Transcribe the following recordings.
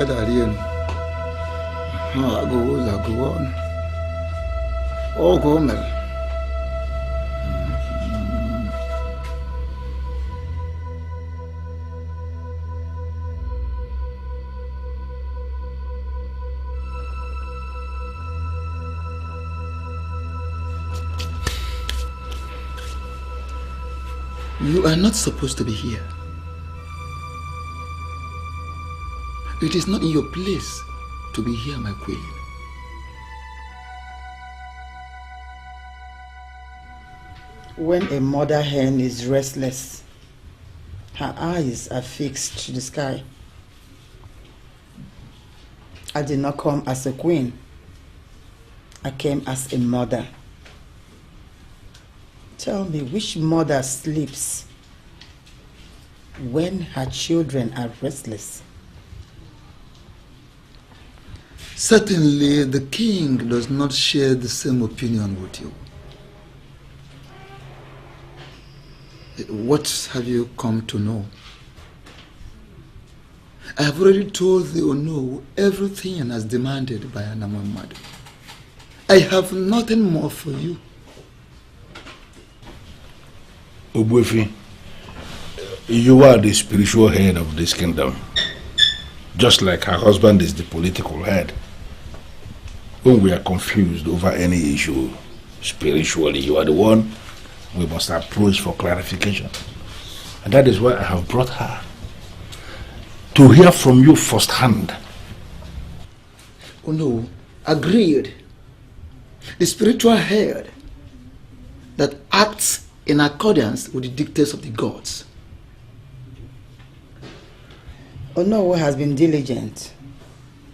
Kadarian. I go on. Oh, Gomer. You are not supposed to be here. It is not in your place to be here, my queen. When a mother hen is restless, her eyes are fixed to the sky. I did not come as a queen. I came as a mother. Tell me, which mother sleeps when her children are restless? Certainly, the king does not share the same opinion with you. What have you come to know? I have already told the U2-NEW everything as demanded by Anamamadu. I have nothing more for you. Ogbuefi, you are the spiritual head of this kingdom, just like her husband is the political head. When we are confused over any issue, spiritually, you are the one we must approach for clarification. And that is why I have brought her, to hear from you firsthand. U2-NEW, agreed. The spiritual head that acts in accordance with the dictates of the gods. U2-NEW has been diligent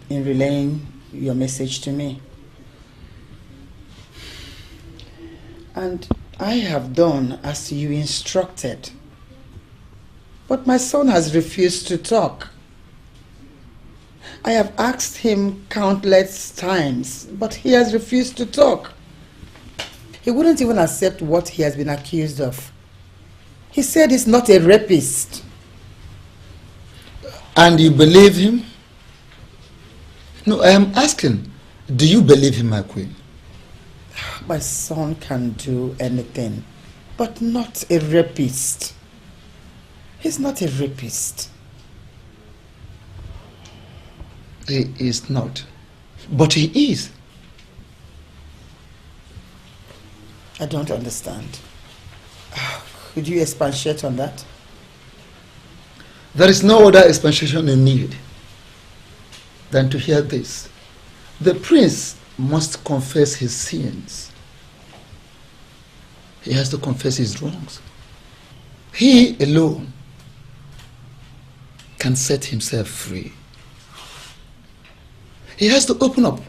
in relaying your message to me. And I have done as you instructed. But my son has refused to talk. I have asked him countless times, but he has refused to talk. He wouldn't even accept what he has been accused of. He said he's not a rapist. And you believe him? No, I am asking, do you believe him, my queen? My son can do anything, but not a rapist. He's not a rapist. He is not. But he is. I don't understand. Could you expatiate on that? There is no other explanation in need than to hear this. The prince must confess his sins. He has to confess his wrongs. He alone can set himself free. He has to open up.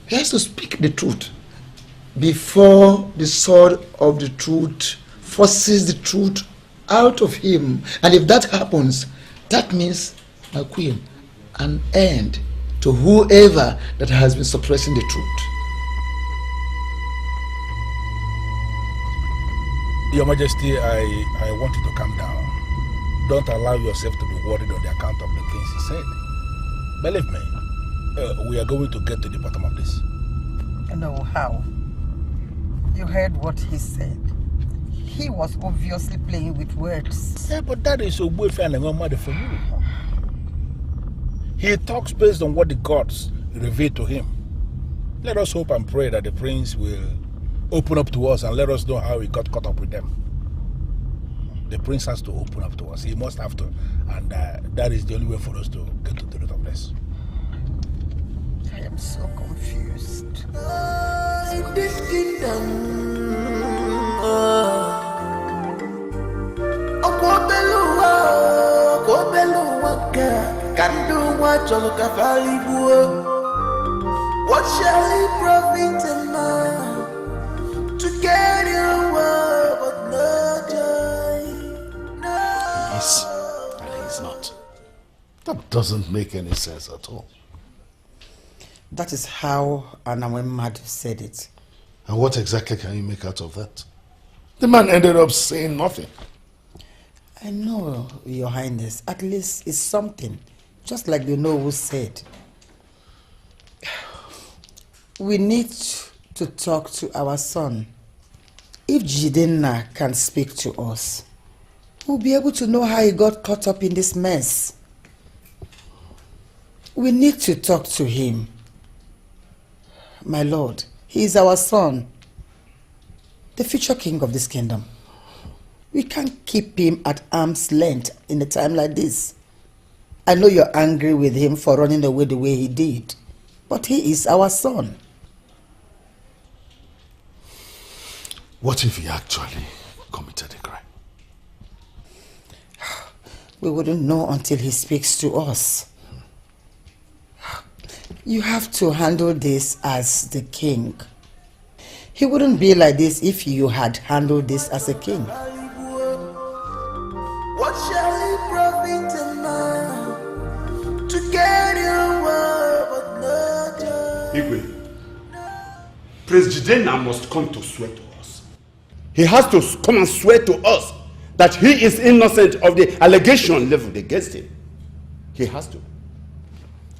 He has to speak the truth before the sword of the truth forces the truth out of him. And if that happens, that means, my queen, an end to whoever that has been suppressing the truth. Your Majesty, I want you to calm down. Don't allow yourself to be worried on the account of the things he said. Believe me, we are going to get to the bottom of this. No, how? You heard what he said. He was obviously playing with words. Yeah, but that is Ogbuefi and Anamamadu for you. He talks based on what the gods reveal to him. Let us hope and pray that the prince will open up to us and let us know how he got caught up with them. The prince has to open up to us. He must have to. And that is the only way for us to get to the root of this. I am so confused. In this kingdom, what shall it profit a man to get your word but no joy? No. Yes, and he's not. That doesn't make any sense at all. That is how Anamamadu said it. And what exactly can you make out of that? The man ended up saying nothing. I know, Your Highness. At least it's something. Just like the Noble said. We need to talk to our son. If Jidenna can speak to us, we'll be able to know how he got caught up in this mess. We need to talk to him. My lord, he is our son, the future king of this kingdom. We can't keep him at arm's length in a time like this. I know you're angry with him for running away the way he did, but he is our son. What if he actually committed a crime? We wouldn't know until he speaks to us. You have to handle this as the king. He wouldn't be like this if you had handled this as a king. What shall it profit a man to get your word but not joy? Igwe, Prince Jidenna must come to swear to us. He has to come and swear to us that he is innocent of the allegation leveled against him. He has to.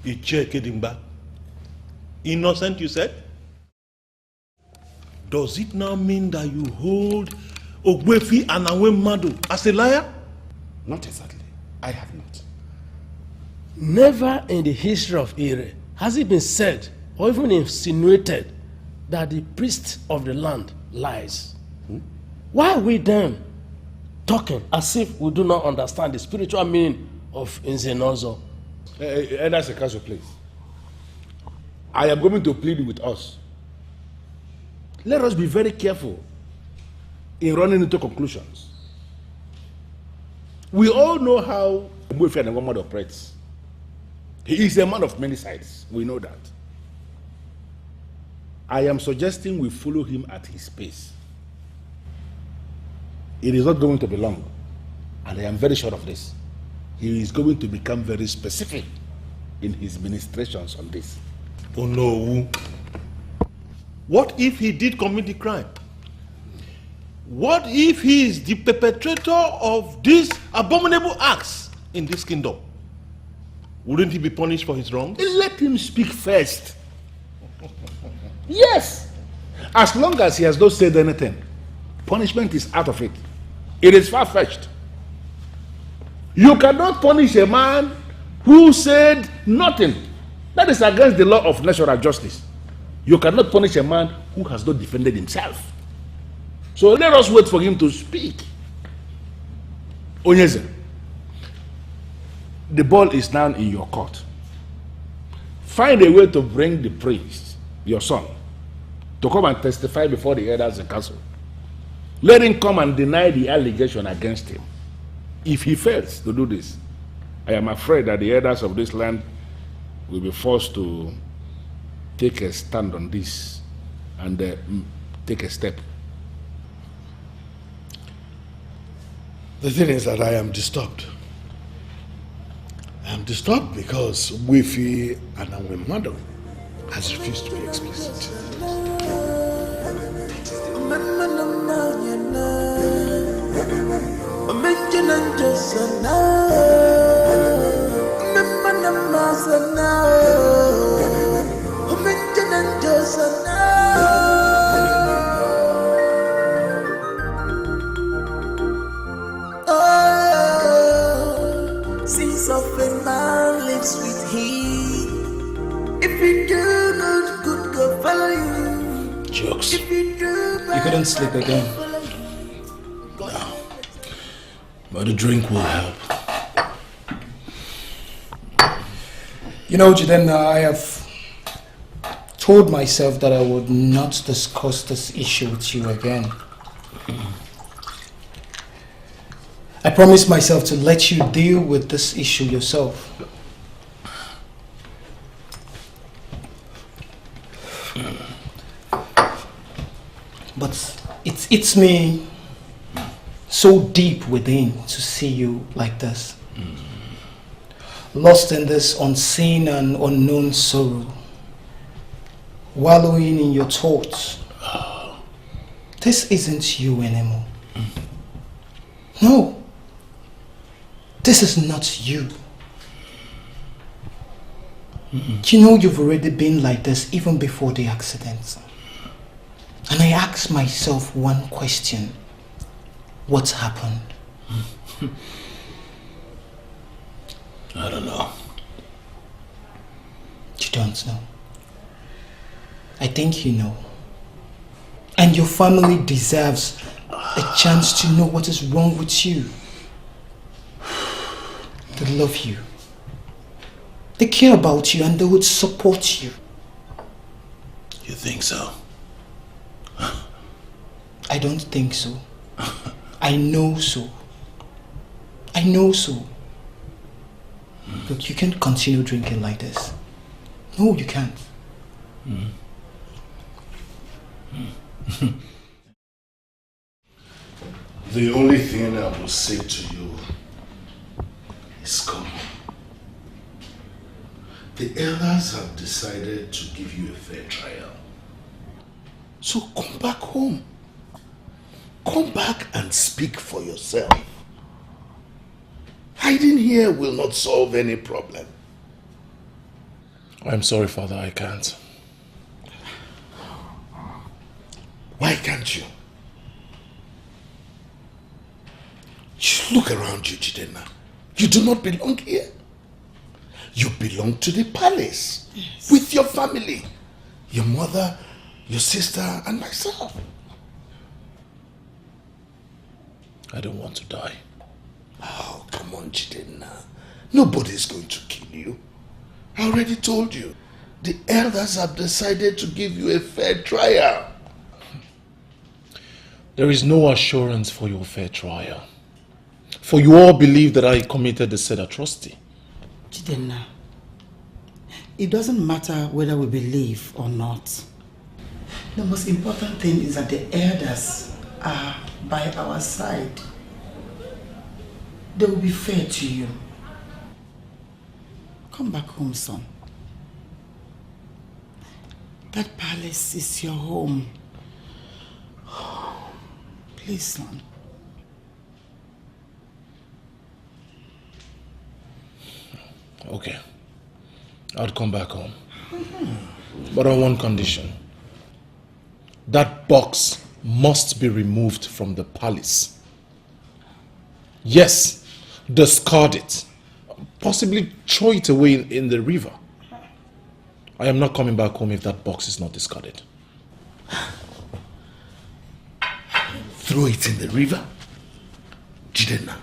Iche Kedimba, innocent you said? Does it now mean that you hold Ogwefi and Madu as a liar? Not exactly. I have not. Never in the history of Ire has it been said or even insinuated that the priest of the land lies. Why are we then talking as if we do not understand the spiritual meaning of Nzenozo? That's a council, please. I am going to plead with us. Let us be very careful in running into conclusions. We all know how Ogbuefi and Madu operates. He is a man of many sides. We know that. I am suggesting we follow him at his pace. It is not going to be long, and I am very sure of this. He is going to become very specific in his ministrations on this. Oh no. What if he did commit the crime? What if he is the perpetrator of these abominable acts in this kingdom? Wouldn't he be punished for his wrongs? Let him speak first. Yes. As long as he has not said anything, punishment is out of it. It is far-fetched. You cannot punish a man who said nothing. That is against the law of natural justice. You cannot punish a man who has not defended himself. So let us wait for him to speak. Onyeze, the ball is now in your court. Find a way to bring the priest, your son, to come and testify before the elders in council. Let him come and deny the allegation against him. If he fails to do this, I am afraid that the elders of this land will be forced to take a stand on this and take a step. The thing is that I am disturbed. I am disturbed because Ogbuefi and Madu has refused to be explicit. Since often man lives with him. If you do good, go follow you. Jokes. If you do You couldn't sleep again. No. But a drink will help. You know, Jidenna, I have told myself that I would not discuss this issue with you again. I promised myself to let you deal with this issue yourself. But it eats me so deep within to see you like this. Lost in this unseen and unknown sorrow. Wallowing in your thoughts. This isn't you anymore. No. This is not you. You know you've already been like this even before the accident. And I asked myself one question. What's happened? I don't know. You don't know. I think you know. And your family deserves a chance to know what is wrong with you. They love you. They care about you and they would support you. You think so? I don't think so. I know so. I know so. Look, you can't continue drinking like this. No, you can't. The only thing I will say to you is come. The elders have decided to give you a fair trial. So come back home. Come back and speak for yourself. Hiding here will not solve any problem. I'm sorry, Father, I can't. Why can't you? You look around you, Jidenna. You do not belong here. You belong to the palace. Yes. With your family. Your mother, your sister, and myself. I don't want to die. Oh, come on, Jidenna. Nobody's going to kill you. I already told you. The elders have decided to give you a fair trial. There is no assurance for your fair trial. For you all believe that I committed the said atrocity. Jidenna, it doesn't matter whether we believe or not. The most important thing is that the elders are by our side. They will be fair to you. Come back home, son. That palace is your home. Please, son. Okay. I'll come back home. But on one condition. That box must be removed from the palace. Yes, discard it. Possibly throw it away in the river. I am not coming back home if that box is not discarded. Throw it in the river? Jidenna,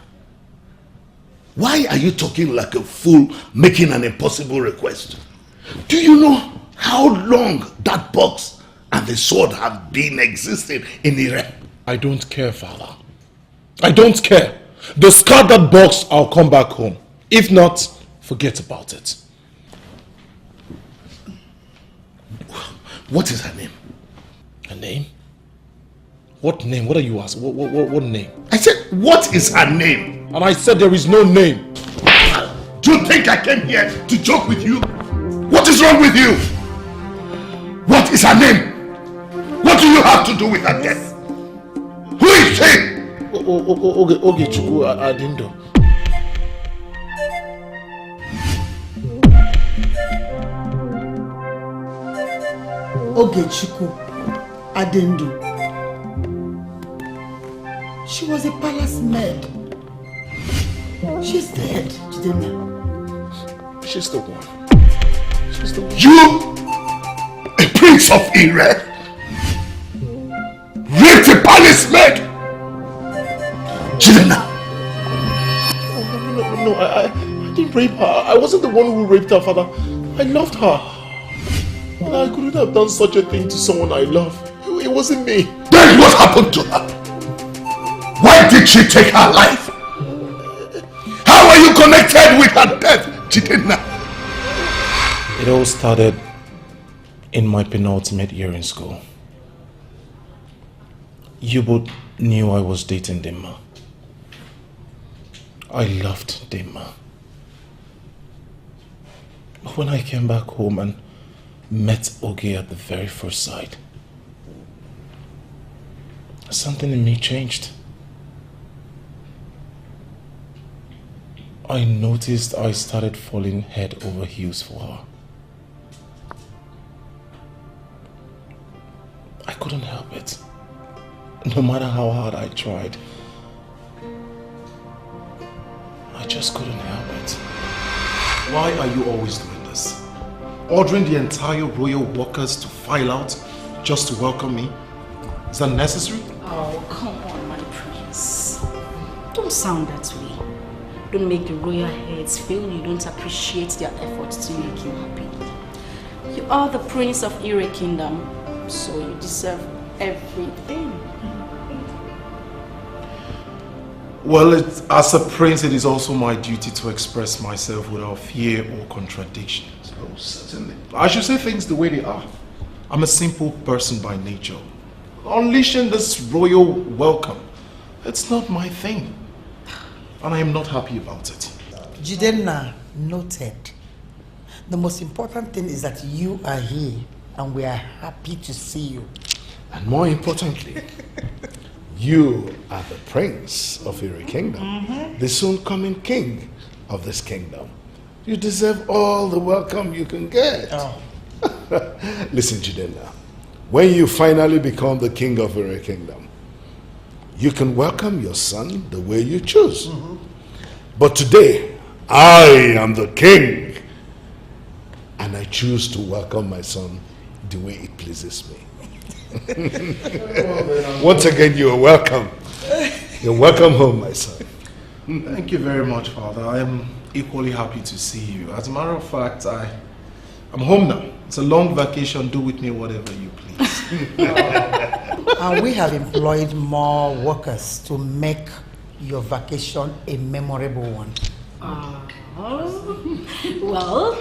why are you talking like a fool, making an impossible request? Do you know how long that box and the sword have been existing in Iraq? I don't care, Father. I don't care. Discard that box, I'll come back home. If not, forget about it. What is her name? Her name? What name? What are you asking? What name? I said, what is her name? And I said there is no name. Do you think I came here to joke with you? What is wrong with you? What is her name? What do you have to do with her death? Who is she? Oge-Chukwu Adindo. Oge-Chukwu Adindo. She was a palace maid. She's dead, Jidenna. She's the one. She's the one. You, a prince of Ire, raped a palace maid? Jidenna. No, I didn't rape her. I wasn't the one who raped her, Father. I loved her. And I couldn't have done such a thing to someone I love. It wasn't me. Then what happened to her? Why did she take her life? How are you connected with her death, Jidenna? It all started in my penultimate year in school. You both knew I was dating Dimma. I loved Dimma. But when I came back home and met Oge at the very first sight, something in me changed. I noticed I started falling head over heels for her. I couldn't help it. No matter how hard I tried. I just couldn't help it. Why are you always doing this? Ordering the entire royal workers to file out just to welcome me? Is that necessary? Oh, come on, my prince. Don't sound that way. Don't make the royal heads feel you don't appreciate their efforts to make you happy. You are the prince of Ire Kingdom, so you deserve everything. Well, as a prince, it is also my duty to express myself without fear or contradiction. Oh, certainly. I should say things the way they are. I'm a simple person by nature. Unleashing this royal welcome, it's not my thing. And I am not happy about it. Jidenna, noted. The most important thing is that you are here and we are happy to see you. And more importantly, you are the prince of Ire Kingdom, the soon coming king of this kingdom. You deserve all the welcome you can get. Oh. Listen, Jidenna, when you finally become the king of Ire Kingdom, you can welcome your son the way you choose. But today, I am the king. And I choose to welcome my son the way it pleases me. Once again, you are welcome. You're welcome home, my son. Thank you very much, Father. I am equally happy to see you. As a matter of fact, I'm home now. It's a long vacation. Do with me whatever you please. And we have employed more workers to make your vacation a memorable one. Well,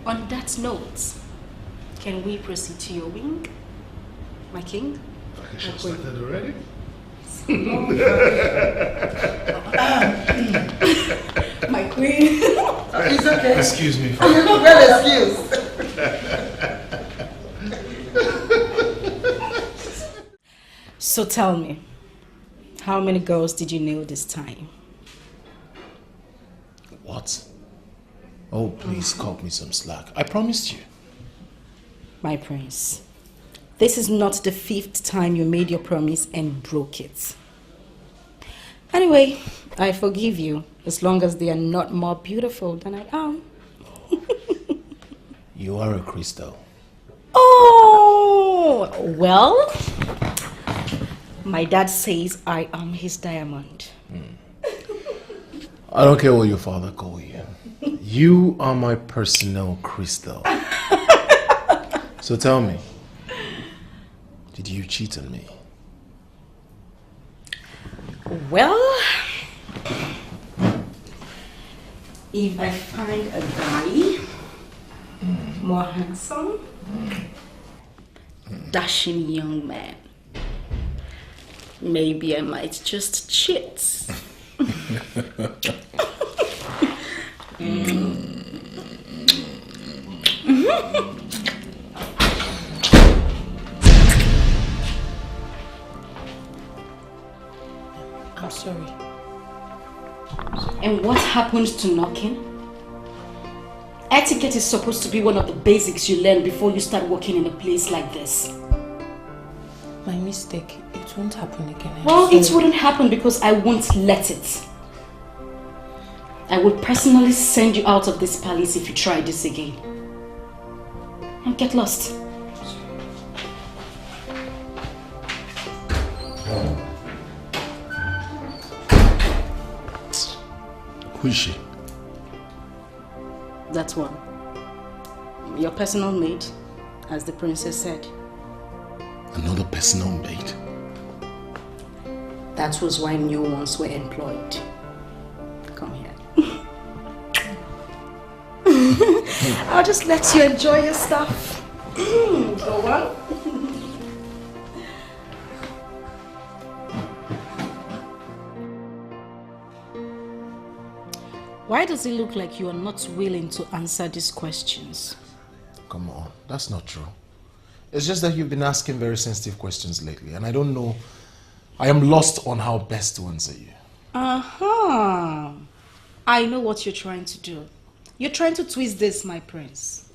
on that note, can we proceed to your wing, my king? Vacation started already? My queen. It's okay. Excuse me. You're not well excused. So tell me, how many girls did you nail this time? What? Oh, please cut me some slack. I promised you. My prince, this is not the 5th time you made your promise and broke it. Anyway, I forgive you as long as they are not more beautiful than I am. You are a crystal. Oh, well, my dad says I am his diamond. I don't care what your father calls you. You are my personal crystal. So tell me, did you cheat on me? Well, if I find a guy more handsome, dashing young man, maybe I might just cheat. I'm sorry. And what happens to knocking? Etiquette is supposed to be one of the basics you learn before you start working in a place like this. My mistake. It won't happen again. Well, it wouldn't happen because I won't let it. I will personally send you out of this palace if you try this again. And get lost. Who is she? That one. Your personal maid, as the princess said. Another personal maid? That was why new ones were employed. Come here. I'll just let you enjoy your stuff. Go on. Why does it look like you are not willing to answer these questions? Come on, that's not true. It's just that you've been asking very sensitive questions lately, and I don't know. I am lost on how best to answer you. I know what you're trying to do. You're trying to twist this, my prince.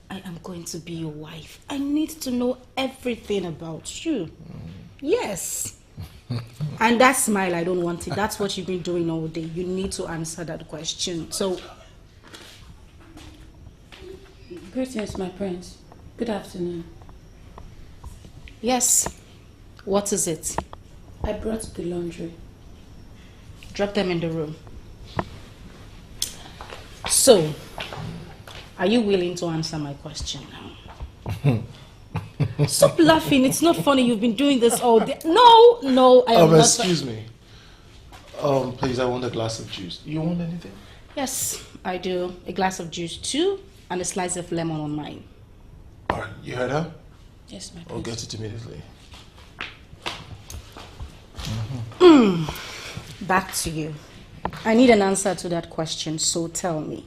I am going to be your wife. I need to know everything about you. Yes. And that smile, I don't want it. That's what you've been doing all day. You need to answer that question. So... Greetings, my prince. Good afternoon. Yes. What is it? I brought the laundry. Drop them in the room. So, are you willing to answer my question now? Stop laughing. It's not funny. You've been doing this all day. No, I am not. Excuse me. Please, I want a glass of juice. You want anything? Yes, I do. A glass of juice too, and a slice of lemon on mine. All right, you heard her? Yes, my prince. I'll get it immediately. Back to you. I need an answer to that question, so tell me.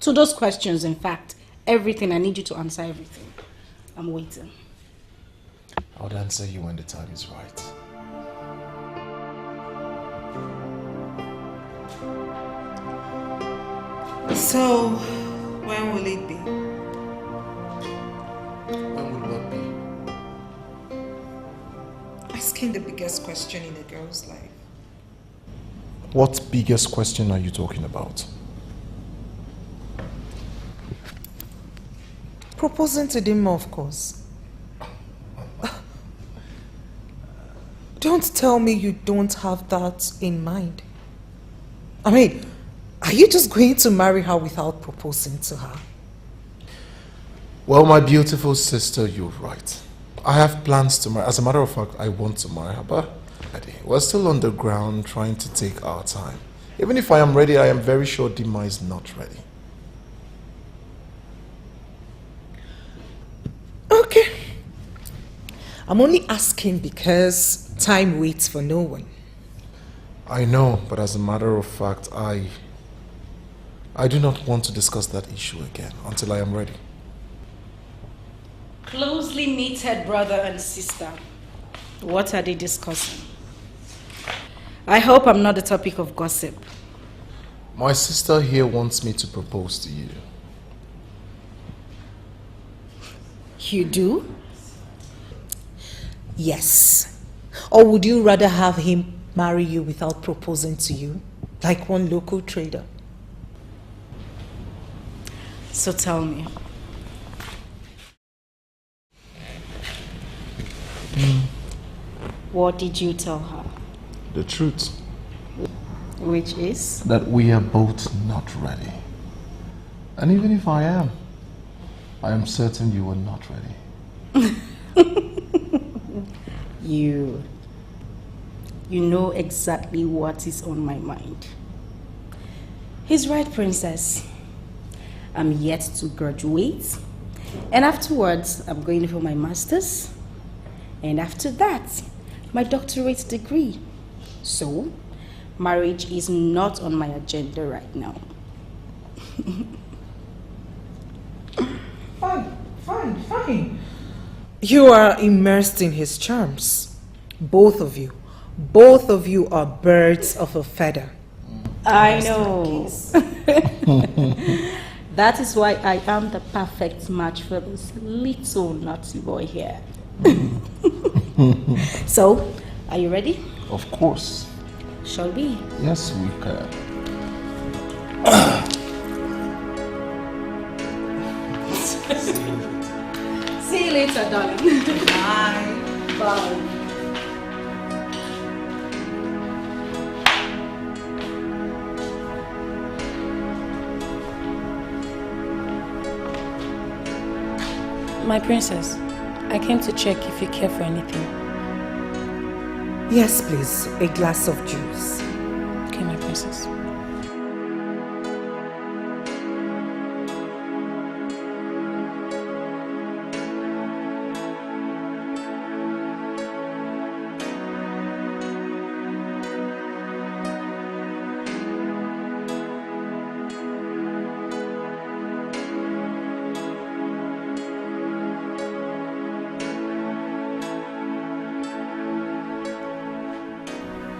To those questions, in fact, everything. I need you to answer everything. I'm waiting. I'll answer you when the time is right. So, when will it be? When will what be? Asking the biggest question in a girl's life. What biggest question are you talking about? Proposing to them, of course. Don't tell me you don't have that in mind. I mean, are you just going to marry her without proposing to her? Well, my beautiful sister, you're right. I have plans to marry. As a matter of fact, I want to marry her, but we're still on the ground trying to take our time. Even if I am ready, I am very sure Dima is not ready. Okay. I'm only asking because time waits for no one. I know, but as a matter of fact, I do not want to discuss that issue again until I am ready. Closely knitted brother and sister. What are they discussing? I hope I'm not the topic of gossip. My sister here wants me to propose to you. You do? Yes. Or would you rather have him marry you without proposing to you? Like one local trader? So tell me. What did you tell her? The truth. Which is? That we are both not ready. And even if I am certain you are not ready. You know exactly what is on my mind. He's right, princess. I'm yet to graduate. And afterwards, I'm going for my master's. And after that, my doctorate degree. So, marriage is not on my agenda right now. Fine. You are immersed in his charms. Both of you. Both of you are birds of a feather. I know. That is why I am the perfect match for this little naughty boy here. So, are you ready? Of course. Shall we? Yes, we can. See you later, darling. Bye. Bye. My princess, I came to check if you care for anything. Yes, please. A glass of juice. Okay, my princess.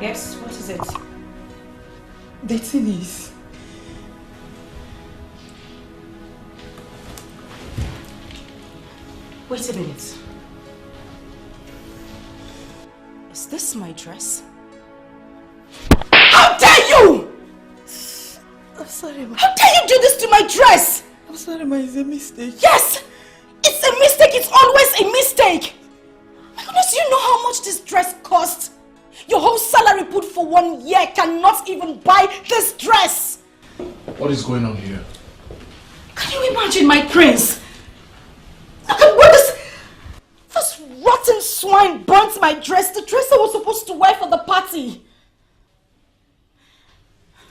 Yes, what is it? The thing is, Wait a minute. Is this my dress? How dare you! I'm sorry, ma. How dare you do this to my dress? I'm sorry, ma. It's a mistake. Yes! It's a mistake. It's always a mistake. My goodness, you know how much this dress cost? Your whole salary put for 1 year cannot even buy this dress. What is going on here? Can you imagine, my prince? Look at what this rotten swine burnt my dress. The dress I was supposed to wear for the party.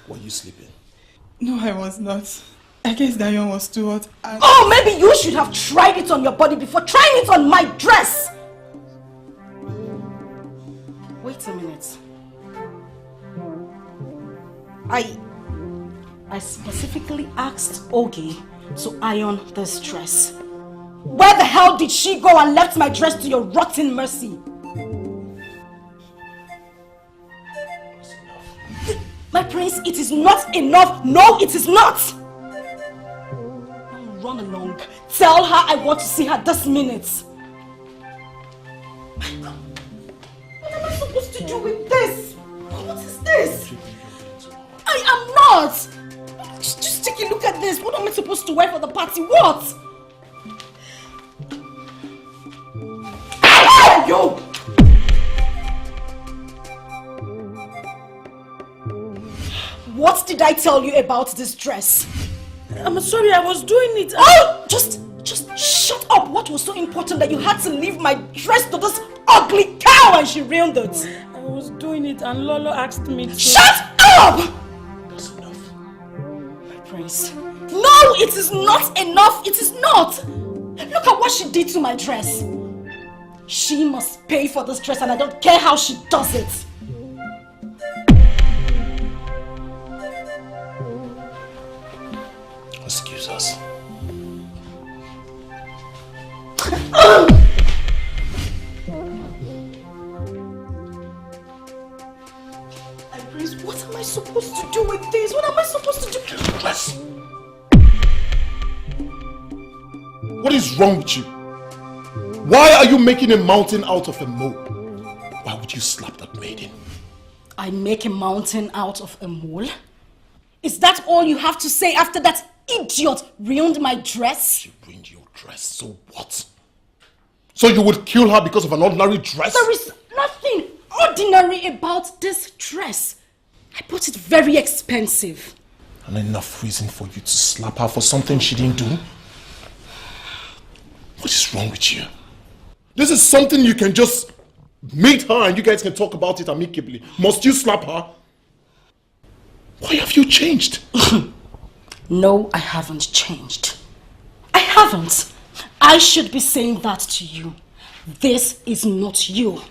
Were you sleeping? No, I was not. I guess that one was too hot. Oh, maybe you should have tried it on your body before trying it on my dress. Wait a minute. I specifically asked Ogie to iron this dress. Where the hell did she go and left my dress to your rotten mercy? My prince, it is not enough. No, it is not. Run along. Tell her I want to see her this minute. What am I supposed to do with this? What is this? I am not. Just take a look at this. What am I supposed to wear for the party? What? Yo! What did I tell you about this dress? I'm sorry, I was doing it. Oh! Just shut up. What was so important that you had to leave my dress to this ugly cow and she ruined it? I was doing it and Lolo asked me to... Shut up! That's enough. My prince. No, it is not enough. It is not. Look at what she did to my dress. She must pay for this dress and I don't care how she does it. Excuse us. Prince, what am I supposed to do with this? What am I supposed to do? Dress. What is wrong with you? Why are you making a mountain out of a mole? Why would you slap that maiden? I make a mountain out of a mole? Is that all you have to say after that idiot ruined my dress? She ruined your dress, so what? So you would kill her because of an ordinary dress? There is nothing ordinary about this dress. I bought it very expensive. And enough reason for you to slap her for something she didn't do? What is wrong with you? This is something you can just meet her and you guys can talk about it amicably. Must you slap her? Why have you changed? No, I haven't changed. I haven't. I should be saying that to you. This is not you.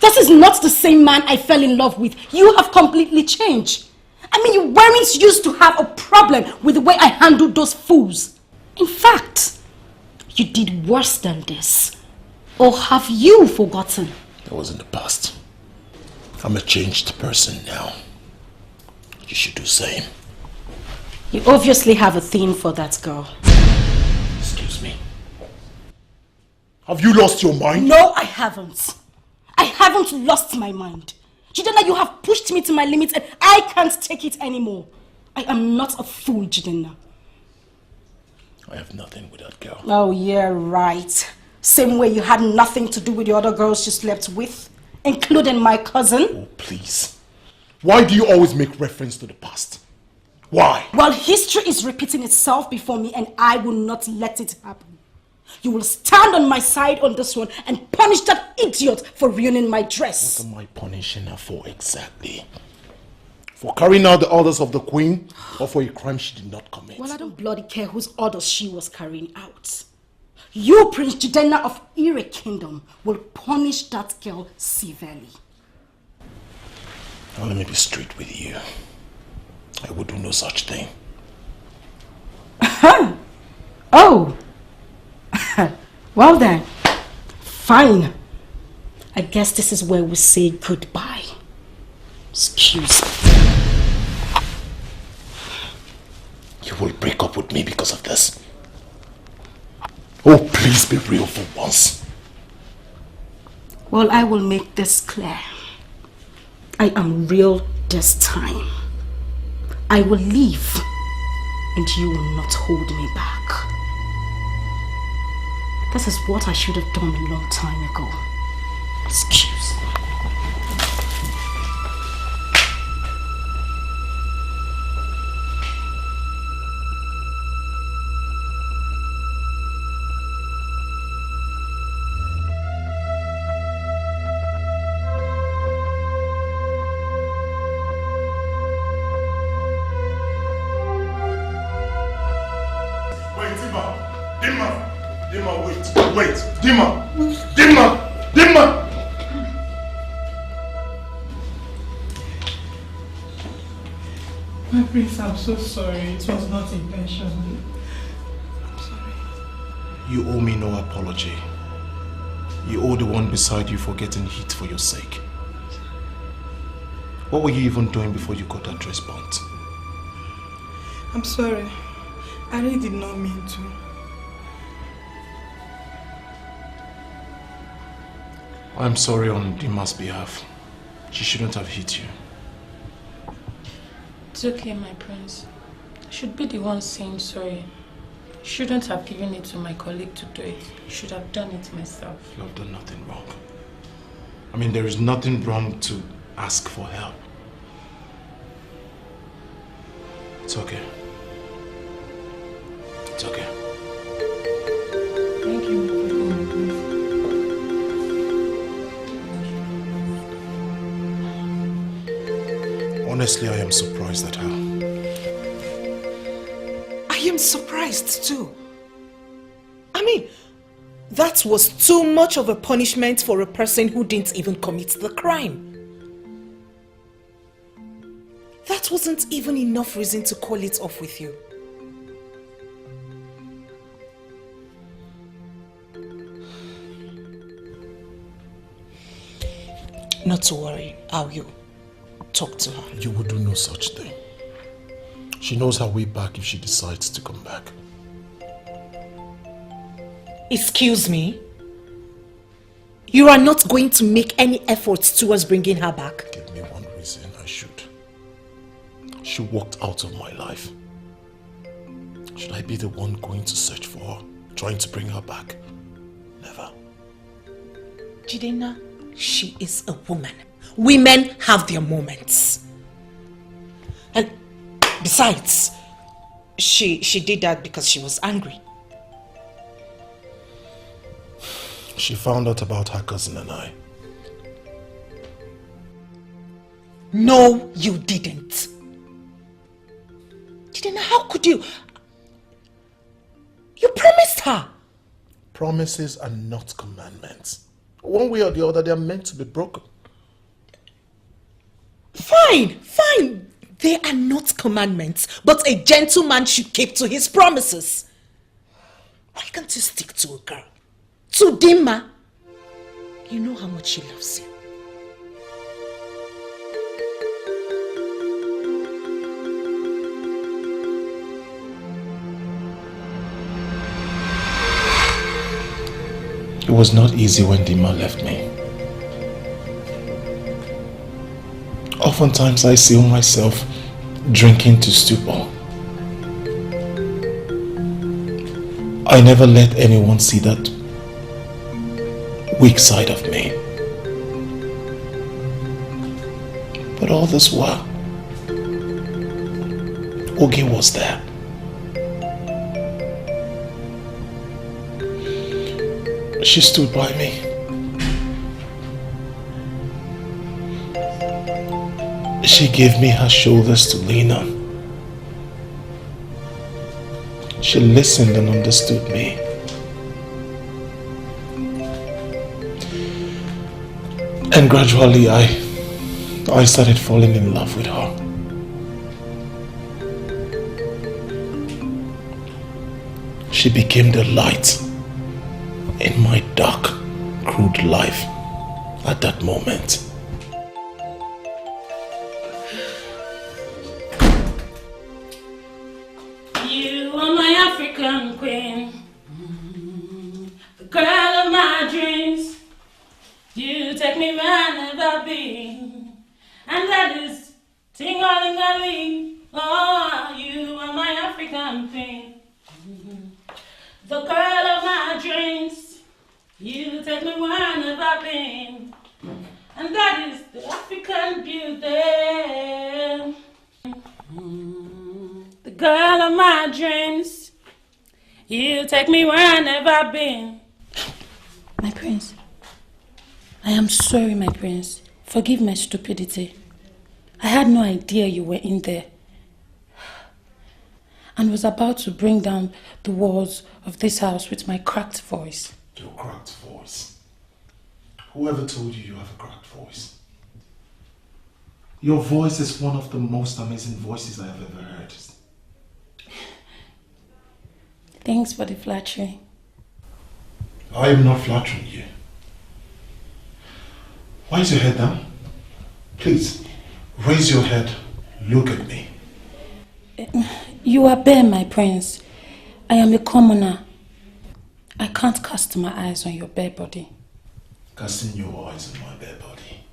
This is not the same man I fell in love with. You have completely changed. I mean, you weren't used to have a problem with the way I handled those fools. In fact, you did worse than this. Or have you forgotten? That was in the past. I'm a changed person now. You should do the same. You obviously have a thing for that girl. Excuse me. Have you lost your mind? No, I haven't. I haven't lost my mind. Jidenna, you have pushed me to my limits and I can't take it anymore. I am not a fool, Jidenna. I have nothing with that girl. Oh, yeah, right. Same way you had nothing to do with the other girls you slept with, including my cousin. Oh, please. Why do you always make reference to the past? Why? Well, history is repeating itself before me and I will not let it happen. You will stand on my side on this one and punish that idiot for ruining my dress. What am I punishing her for exactly? For carrying out the orders of the queen or for a crime she did not commit? Well, I don't bloody care whose orders she was carrying out. You, Prince Jidenna of Ire Kingdom, will punish that girl severely. Now let me be straight with you. I would do no such thing. Oh! Well then, fine. I guess this is where we say goodbye. Excuse me. You will break up with me because of this? Oh, please. Please be real for once. Well, I will make this clear. I am real this time. I will leave, and you will not hold me back. This is what I should have done a long time ago. Excuse me. Wait, Dimma! My prince, I'm so sorry. It was not intentional. I'm sorry. You owe me no apology. You owe the one beside you for getting hit for your sake. What were you even doing before you got that dress burnt? I'm sorry. I really did not mean to. I'm sorry on Dimma's behalf. She shouldn't have hit you. It's okay, my prince. I should be the one saying sorry. I shouldn't have given it to my colleague to do it. I should have done it myself. You have done nothing wrong. I mean, there is nothing wrong to ask for help. It's okay. It's okay. Thank you, my prince. Honestly, I am surprised at her. I am surprised too. I mean, that was too much of a punishment for a person who didn't even commit the crime. That wasn't even enough reason to call it off with you. Not to worry, I will talk to her. You will do no such thing. She knows her way back if she decides to come back. Excuse me? You are not going to make any efforts towards bringing her back? Give me one reason I should. She walked out of my life. Should I be the one going to search for her, trying to bring her back? Never. Jidena, she is a woman. Women have their moments. And besides, she did that because she was angry. She found out about her cousin and I. No, you didn't. Jidena, how could you? You promised her. Promises are not commandments. One way or the other, they are meant to be broken. Fine. They are not commandments, but a gentleman should keep to his promises. Why can't you stick to a girl? To Dimma. You know how much she loves you. It was not easy when Dimma left me. Oftentimes I see myself drinking to stupor. I never let anyone see that weak side of me. But all this while, Oge was there. She stood by me. She gave me her shoulders to lean on. She listened and understood me. And gradually I started falling in love with her. She became the light in my dark, crude life at that moment. You are my African queen. girl of my dreams. You take me where I've never been. And that is ting-a-ling-a-ling. Oh, you are my African queen. The girl of my dreams. You take me where I've never been. And that is the African beauty. The girl of my dreams. You take me where I've never been. My prince, I am sorry, my prince. Forgive my stupidity. I had no idea you were in there. And was about to bring down the walls of this house with my cracked voice. Your cracked voice? Whoever told you you have a cracked voice? Your voice is one of the most amazing voices I have ever heard. Thanks for the flattery. I am not flattering you. Why is your head down? Please, raise your head. Look at me. You are bare, my prince. I am a commoner. I can't cast my eyes on your bare body. Casting your eyes on my bare body.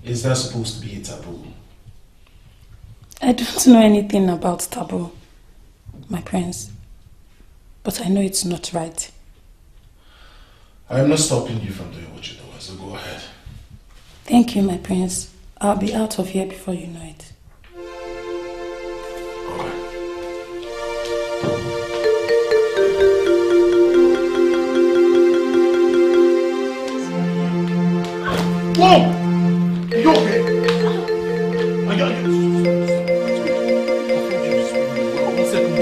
Is that supposed to be a taboo? I don't know anything about taboo, my prince. But I know it's not right. I am not stopping you from doing what you're doing, so go ahead. Thank you, my prince. I'll be out of here before you know it. Whoa! Are you okay? Are you... One second.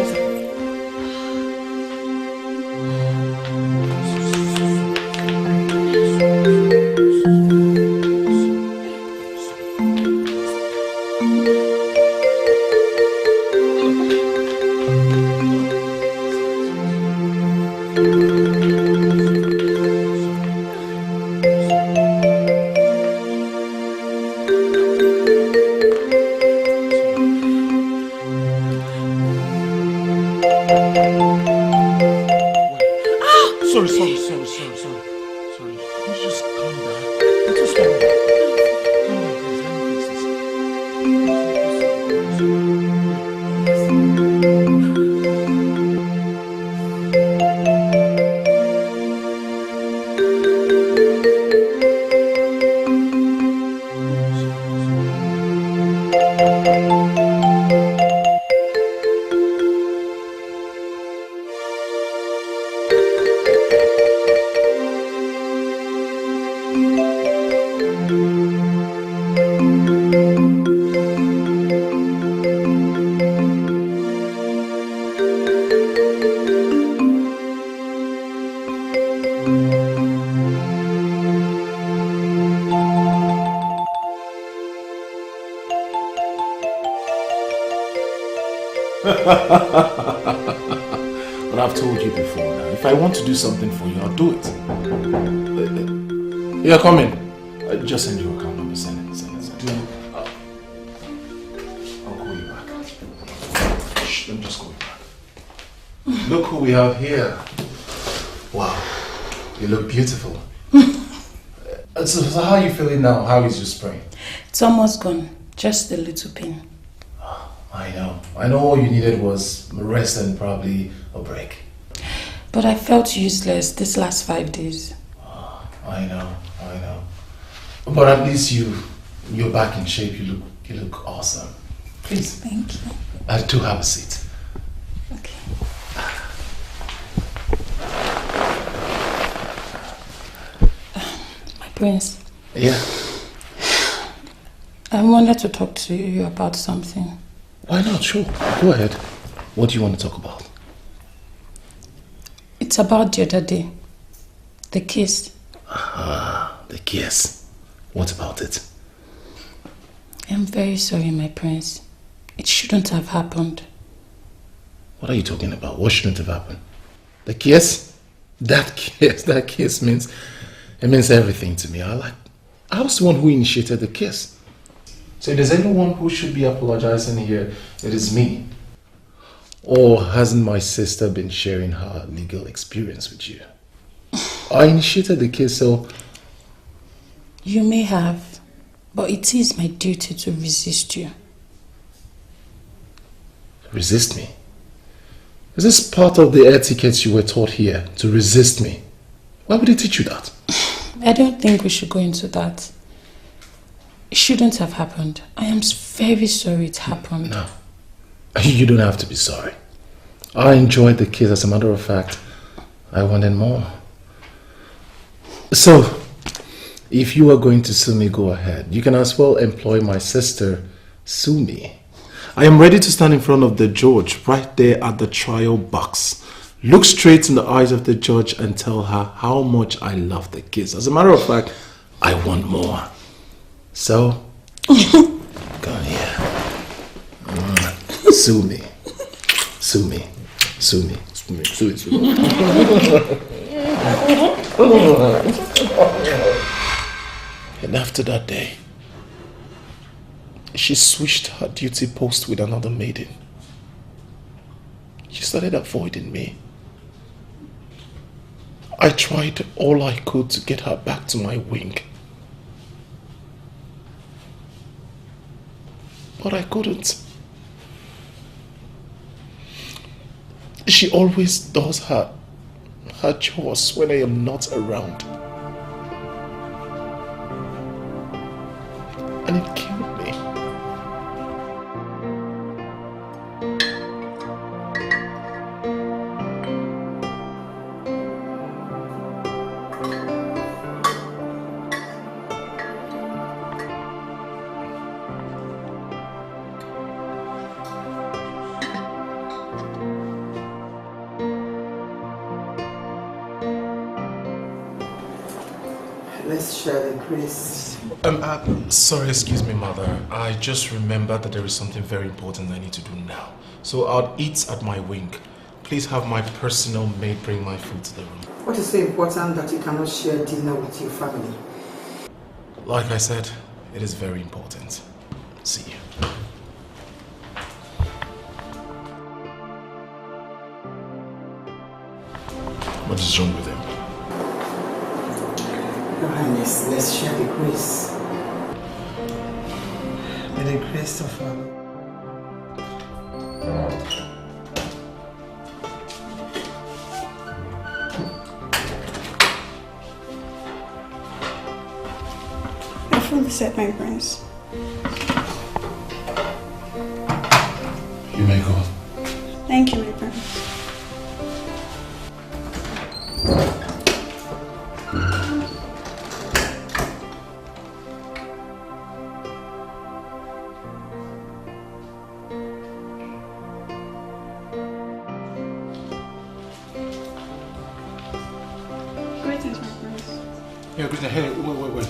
But I've told you before now, if I want to do something for you, I'll do it. Yeah, come in. Just send your account number, send it. I'll call you back. Shh, let me just call you back. Look who we have here. Wow, you look beautiful. So how are you feeling now? How is your sprain? It's almost gone. Just a little pain. I know all you needed was rest and probably a break. But I felt useless this last 5 days. I know. But at least you're back in shape. You look awesome. Please. Thank you. Do have a seat. Okay. My prince. Yeah. I wanted to talk to you about something. Why not? Sure. Go ahead. What do you want to talk about? It's about the other day. The kiss. The kiss. What about it? I'm very sorry, my prince. It shouldn't have happened. What are you talking about? What shouldn't have happened? The kiss? That kiss means everything to me. I was the one who initiated the kiss. So if there's anyone who should be apologizing here, it is me. Or hasn't my sister been sharing her legal experience with you? I initiated the case, so... You may have, but it is my duty to resist you. Resist me? Is this part of the etiquette you were taught here, to resist me? Why would they teach you that? I don't think we should go into that. It shouldn't have happened. I am very sorry it happened. No. You don't have to be sorry. I enjoyed the kiss. As a matter of fact, I wanted more. So, if you are going to sue me, go ahead. You can as well employ my sister, sue me. I am ready to stand in front of the judge right there at the trial box. Look straight in the eyes of the judge and tell her how much I love the kiss. As a matter of fact, I want more. So, go here. Sue me. Sue me. Sue me. Sue me. Sue me. Sue me. And after that day, she switched her duty post with another maiden. She started avoiding me. I tried all I could to get her back to my wing. But I couldn't. She always does her chores when I am not around. And it killed me. Let's share the grace. Sorry, excuse me, Mother. I just remembered that there is something very important I need to do now. So I'll eat at my wing. Please have my personal maid bring my food to the room. What is so important that you cannot share dinner with your family? Like I said, it is very important. See you. What is wrong with him? Your Highness, let's share the grace. May the grace of our I fully set my prince. You may go. Thank you, my prince. Hey, wait.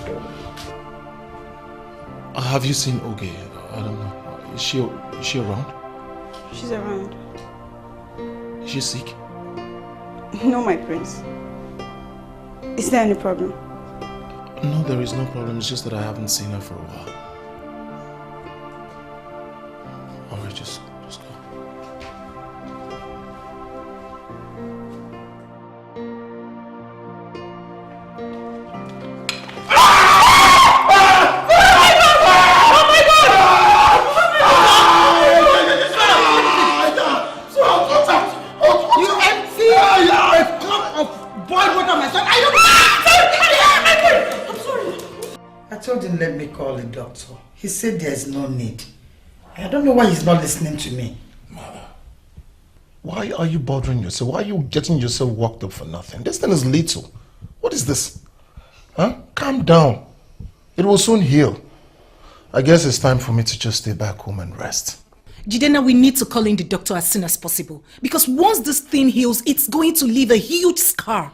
Have you seen Oge? I don't know. Is she around? She's around. Is she sick? No, my prince. Is there any problem? No, there is no problem. It's just that I haven't seen her for a while. Alright, just go. Let me call the doctor. He said there's no need. I don't know why he's not listening to me. Mother, why are you bothering yourself? Why are you getting yourself worked up for nothing? This thing is little. What is this? Huh? Calm down. It will soon heal. I guess it's time for me to just stay back home and rest. Jidena, we need to call in the doctor as soon as possible. Because once this thing heals, it's going to leave a huge scar.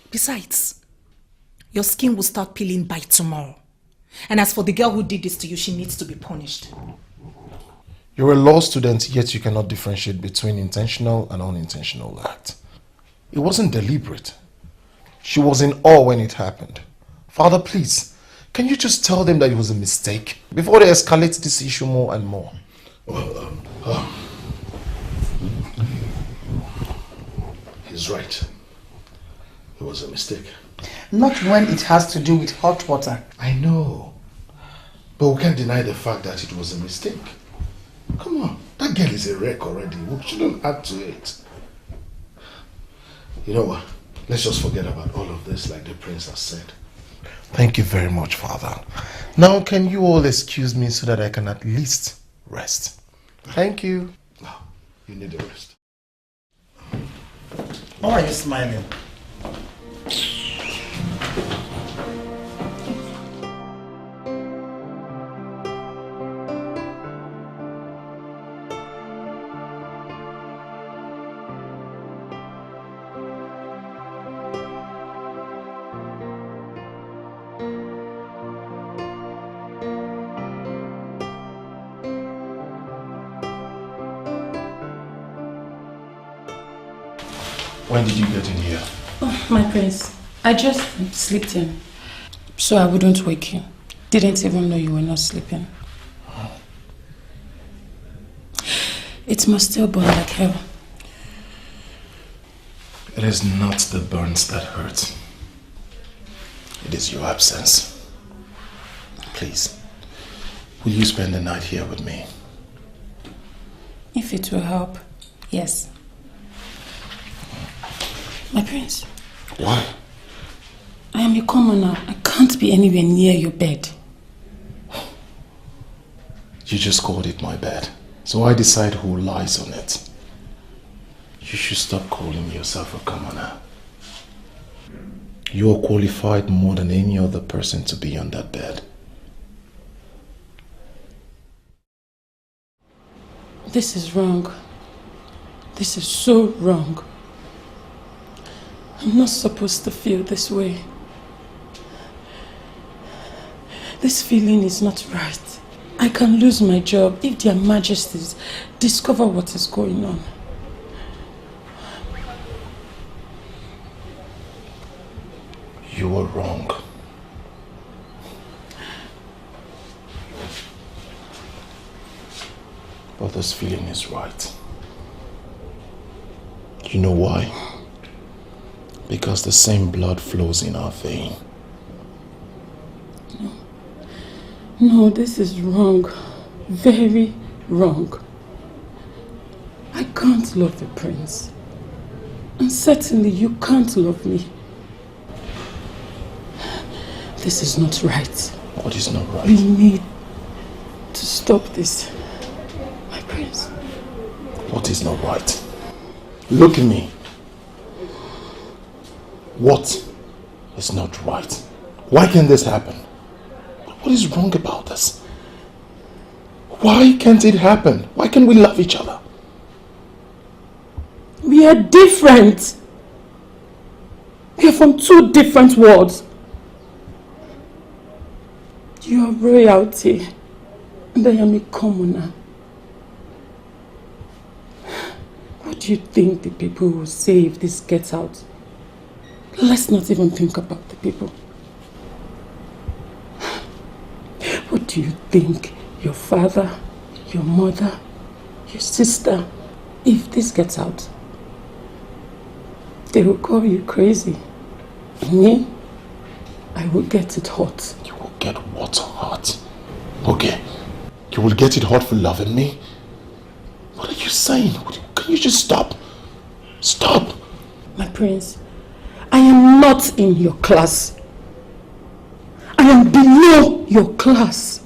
Besides, your skin will start peeling by tomorrow. And as for the girl who did this to you, she needs to be punished. You're a law student, yet you cannot differentiate between intentional and unintentional act. It wasn't deliberate. She was in awe when it happened. Father, please, can you just tell them that it was a mistake before they escalate this issue more and more? Well, he's right. It was a mistake. Not when it has to do with hot water. I know. But we can't deny the fact that it was a mistake. Come on. That girl is a wreck already. We shouldn't add to it. You know what? Let's just forget about all of this like the prince has said. Thank you very much, Father. Now can you all excuse me so that I can at least rest? Thank you. No, you need a rest. Why are you smiling? When did you get in here? Oh, my prince, I just slept in. So I wouldn't wake you. Didn't even know you were not sleeping. It must still burn like hell. It is not the burns that hurt. It is your absence. Please, will you spend the night here with me? If it will help, yes. My prince. Why? I am a commoner. I can't be anywhere near your bed. You just called it my bed, so I decide who lies on it. You should stop calling yourself a commoner. You are qualified more than any other person to be on that bed. This is wrong. This is so wrong. I'm not supposed to feel this way. This feeling is not right. I can lose my job if their majesties discover what is going on. You were wrong. But this feeling is right. You know why? Because the same blood flows in our vein. No, this is wrong. Very wrong. I can't love the prince. And certainly you can't love me. This is not right. What is not right? We need to stop this. My prince. What is not right? Look at me. What is not right? Why can this happen? What is wrong about this? Why can't it happen? Why can't we love each other? We are different. We are from two different worlds. You are royalty, and I am a commoner. What do you think the people will say if this gets out? Let's not even think about the people. What do you think your father, your mother, your sister, if this gets out? They will call you crazy. Me, I will get it hot. You will get what hot? Okay. You will get it hot for loving me? What are you saying? Can you just stop? Stop! My prince, I am not in your class. I am below your class.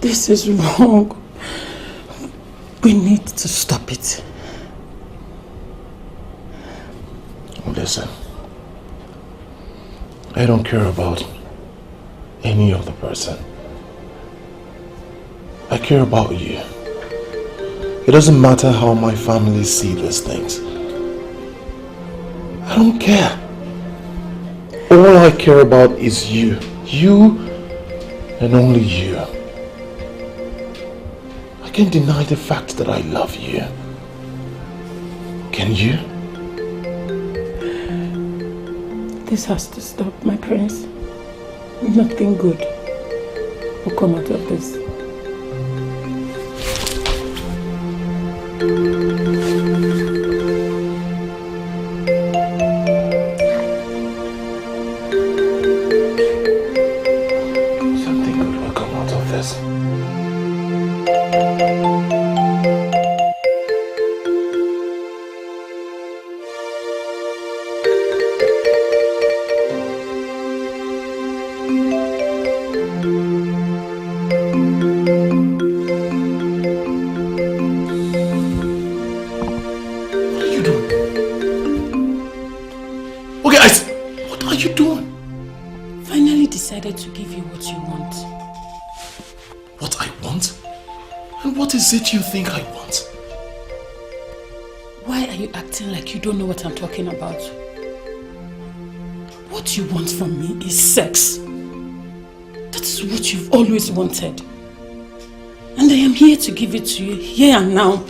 This is wrong. We need to stop it. Listen, I don't care about any other person. I care about you. It doesn't matter how my family see these things. I don't care. All I care about is you. You and only you. I can't deny the fact that I love you. Can you? This has to stop, my prince. Nothing good will come out of this. decided to give you what you want. What I want? And what is it you think I want? Why are you acting like you don't know what I'm talking about? What you want from me is sex. That is what you've always wanted. And I am here to give it to you here and now.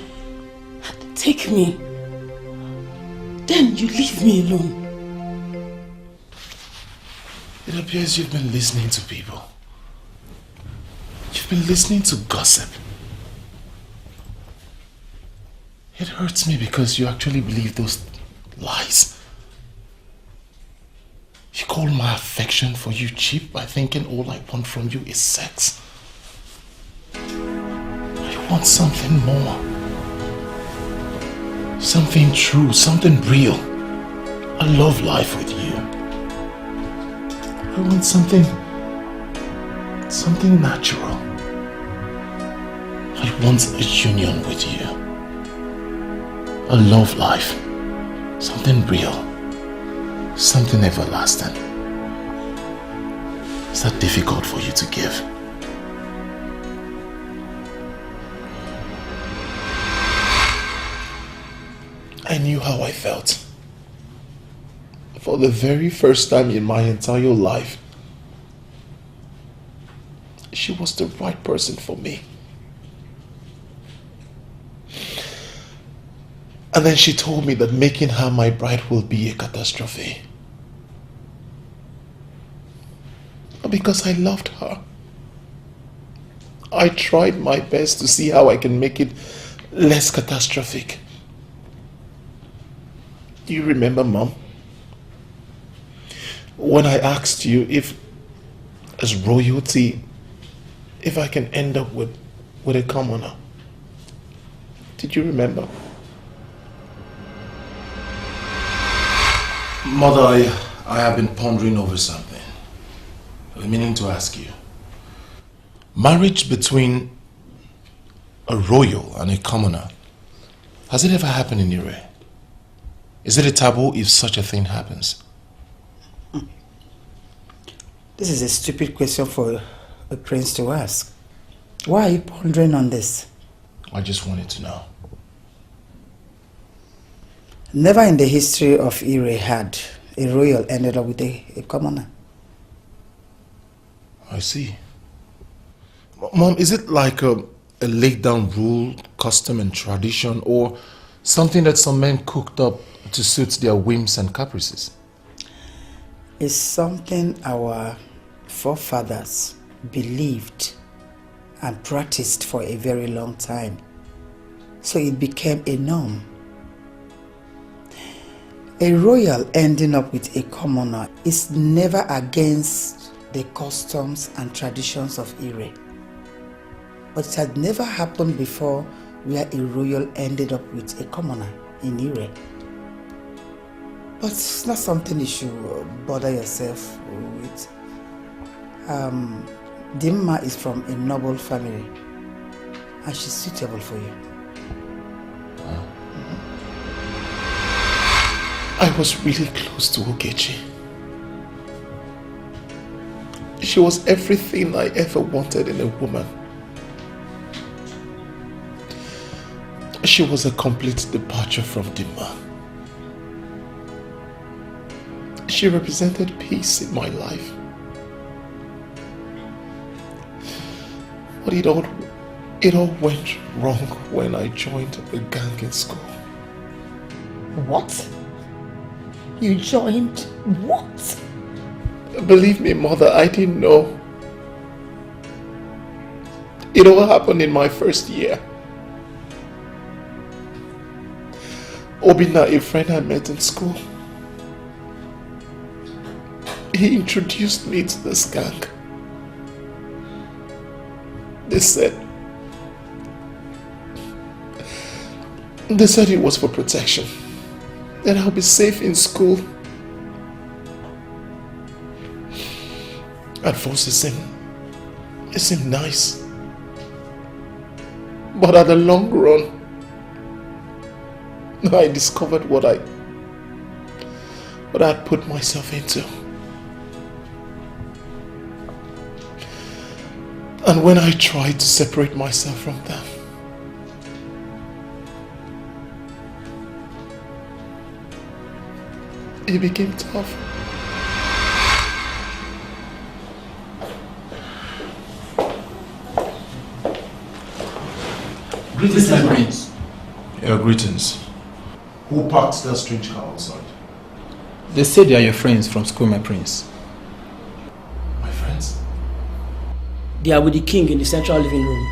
Take me. Then you leave me alone. It appears you've been listening to people. You've been listening to gossip. It hurts me because you actually believe those lies. You call my affection for you cheap by thinking all I want from you is sex. I want something more. Something true, something real. A love life with you. I want something natural. I want a union with you. A love life. Something real. Something everlasting. Is that difficult for you to give? I knew how I felt. For the very first time in my entire life, she was the right person for me. And then she told me that making her my bride will be a catastrophe. But because I loved her, I tried my best to see how I can make it less catastrophic. Do you remember, Mom? When I asked you if, as royalty, if I can end up with a commoner. Did you remember? Mother, I have been pondering over something. I'm meaning to ask you. Marriage between a royal and a commoner, has it ever happened in Ire? Is it a taboo if such a thing happens? This is a stupid question for a prince to ask. Why are you pondering on this? I just wanted to know. Never in the history of Ire had a royal ended up with a commoner. I see. Mom, is it like a laid down rule, custom and tradition, or something that some men cooked up to suit their whims and caprices? It's something our forefathers believed and practiced for a very long time. So it became a norm. A royal ending up with a commoner is never against the customs and traditions of Ire. But it had never happened before where a royal ended up with a commoner in Ire. But it's not something you should bother yourself with. Dimma is from a noble family and she's suitable for you. I was really close to Ogechi. She was everything I ever wanted in a woman. She was a complete departure from Dimma. She represented peace in my life. But it all went wrong when I joined a gang in school. What? You joined what? Believe me, Mother, I didn't know. It all happened in my first year. Obina, a friend I met in school, he introduced me to this gang. They said it was for protection, that I'll be safe in school. At first it seemed nice, but at the long run, I discovered what I had put myself into. And when I tried to separate myself from them, it became tough. Greetings, my prince. Your greetings. Who parked that strange car outside? They say they are your friends from school, my prince. My friends? They are with the king in the central living room.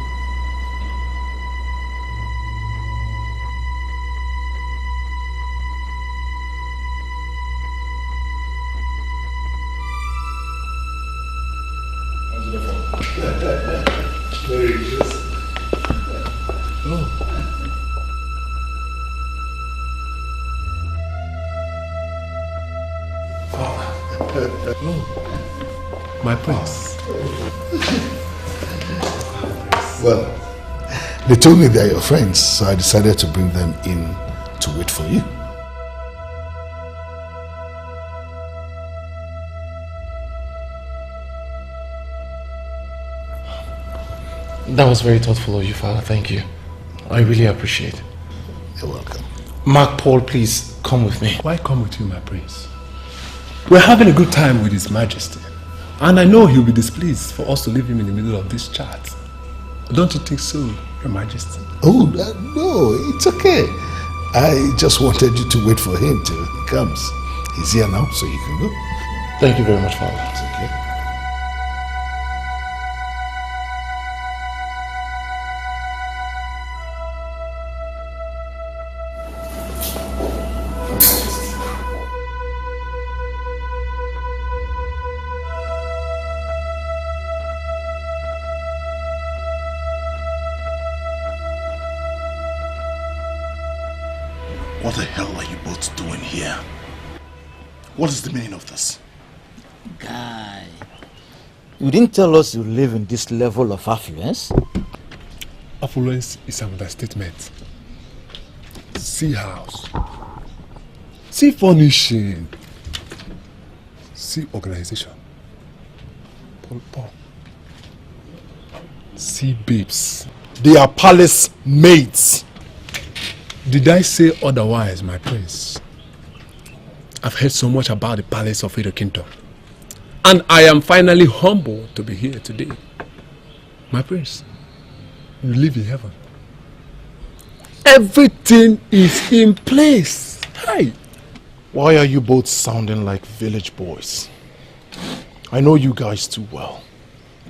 Very good. Oh, my prince. Well, they told me they're your friends, so I decided to bring them in to wait for you. That was very thoughtful of you, Father. Thank you. I really appreciate it. You're welcome. Mark Paul, please come with me. Why come with you, my prince? We're having a good time with His Majesty. And I know he'll be displeased for us to leave him in the middle of this chat. Don't you think so, Your Majesty? Oh, no, it's okay. I just wanted you to wait for him till he comes. He's here now, so you can go. Thank you very much, Father. It's okay. What the hell are you both doing here? What is the meaning of this? Guy, you didn't tell us you live in this level of affluence. Affluence is an understatement. See house. See furnishing. See organization. Paul. See babes. They are palace maids. Did I say otherwise, my prince? I've heard so much about the palace of Edo Kingdom. And I am finally humbled to be here today. My prince, you live in heaven. Everything is in place. Hi. Why are you both sounding like village boys? I know you guys too well.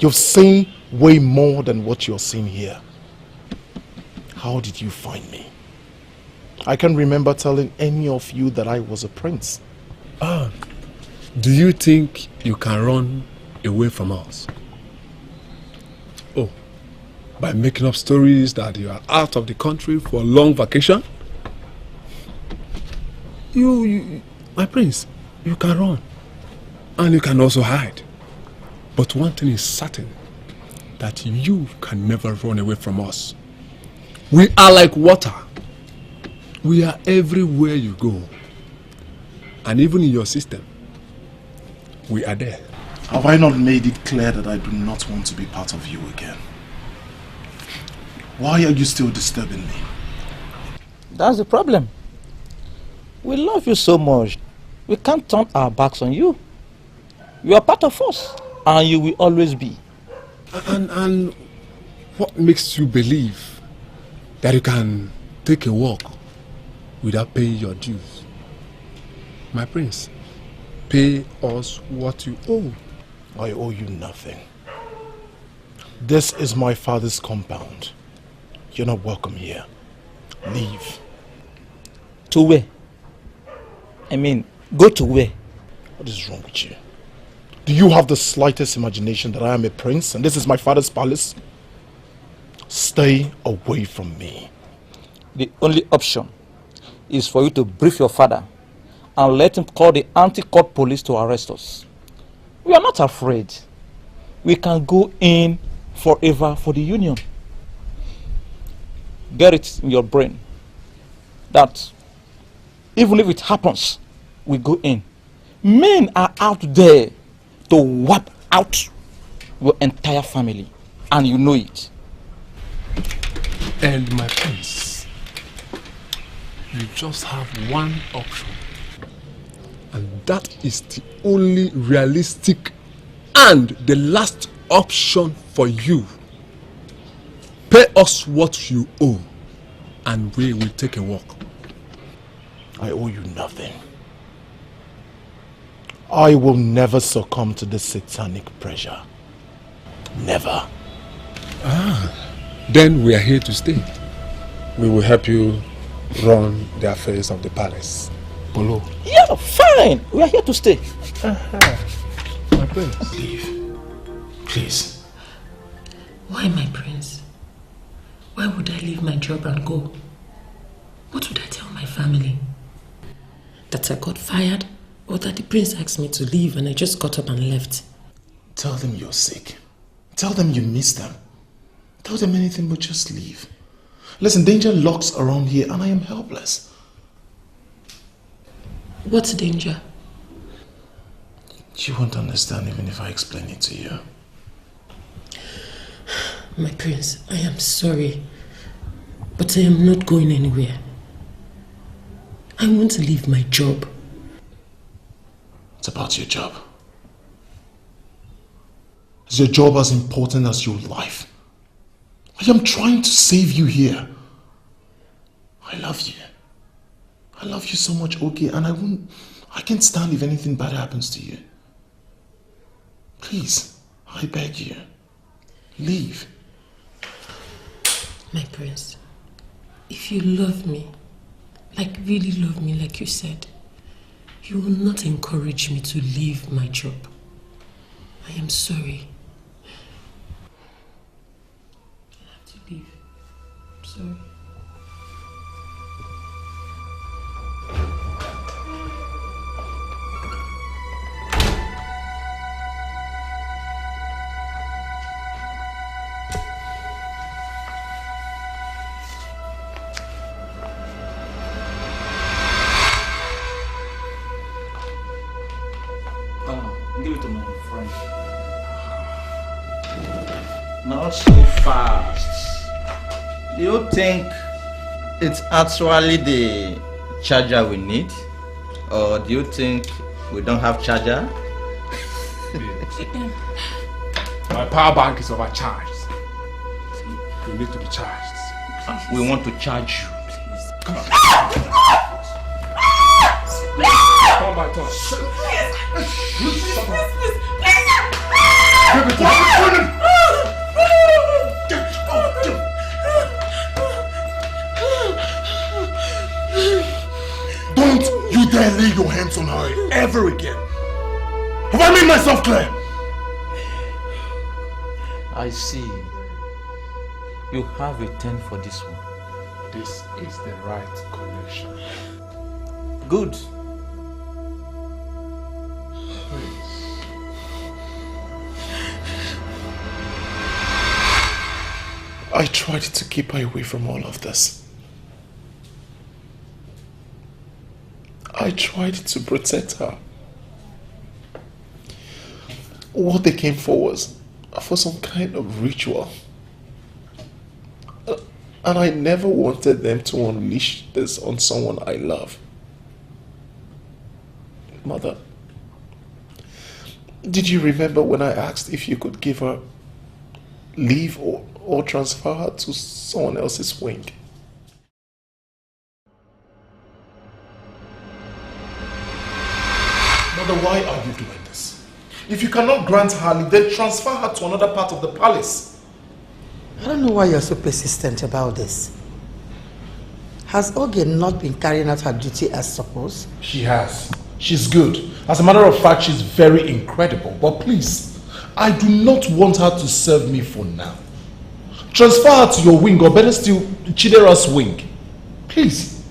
You've seen way more than what you're seeing here. How did you find me? I can't remember telling any of you that I was a prince. Do you think you can run away from us? Oh, by making up stories that you are out of the country for a long vacation? You, my prince, you can run. And you can also hide. But one thing is certain, that you can never run away from us. We are like water. We are everywhere you go. And even in your system, we are there. Have I not made it clear that I do not want to be part of you again? Why are you still disturbing me? That's the problem. We love you so much. We can't turn our backs on you. You are part of us, and you will always be. And what makes you believe that you can take a walk without paying your dues? My prince, pay us what you owe. I owe you nothing. This is my father's compound. You're not welcome here. Leave. To where? I mean, go to where? What is wrong with you? Do you have the slightest imagination that I am a prince and this is my father's palace? Stay away from me. The only option is for you to brief your father and let him call the anti-court police to arrest us. We are not afraid. We can go in forever for the union. Get it in your brain that even if it happens, we go in. Men are out there to wipe out your entire family. And you know it. And my prince, you just have one option. And that is the only realistic and the last option for you. Pay us what you owe, and we will take a walk. I owe you nothing. I will never succumb to this satanic pressure. Never. Then we are here to stay. We will help you run the affairs of the palace. Polo. Yeah, fine. We are here to stay. My prince. Leave. Please. Why, my prince? Why would I leave my job and go? What would I tell my family? That I got fired? Or that the prince asked me to leave and I just got up and left? Tell them you're sick. Tell them you miss them. Tell them anything but just leave. Listen, danger lurks around here and I am helpless. What's danger? You won't understand even if I explain it to you. My prince, I am sorry, but I am not going anywhere. I want to leave my job. It's about your job. Is your job as important as your life? I am trying to save you here. I love you. I love you so much, Oge, and I can't stand if anything bad happens to you. Please, I beg you, leave. My prince, if you love me, like really love me like you said, you will not encourage me to leave my job. I am sorry. I have to leave. I'm sorry. Give it to my friend. Not so fast. Do you think it's actually the charger we need? Or do you think we don't have charger? My power bank is overcharged. You need to be charged. We want to charge you. Please. Come on. Come by turn. Don't you dare lay your hands on her ever again. Have I made myself clear? I see. You have a 10 for this one. This is the right connection. Good. I tried to keep her away from all of this. I tried to protect her. What they came for was for some kind of ritual. And I never wanted them to unleash this on someone I love. Mother, did you remember when I asked if you could give her leave or transfer her to someone else's wing? Mother, why are you doing this? If you cannot grant her leave, then transfer her to another part of the palace. I don't know why you're so persistent about this. Has Oge not been carrying out her duty as supposed? She has. She's good. As a matter of fact, she's very incredible. But please, I do not want her to serve me for now. Transfer her to your wing, or better still, Chidera's wing. Please.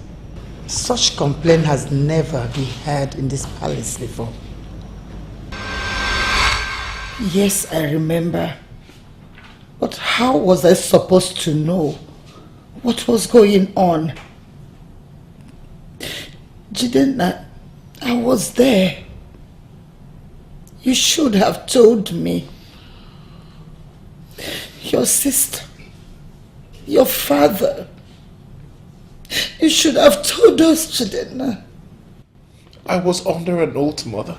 Such complaint has never been heard in this palace before. Yes, I remember. But how was I supposed to know what was going on? Jidenna, I was there. You should have told me. your sister, your father. You should have told us, Chidena. I was under an oath, Mother.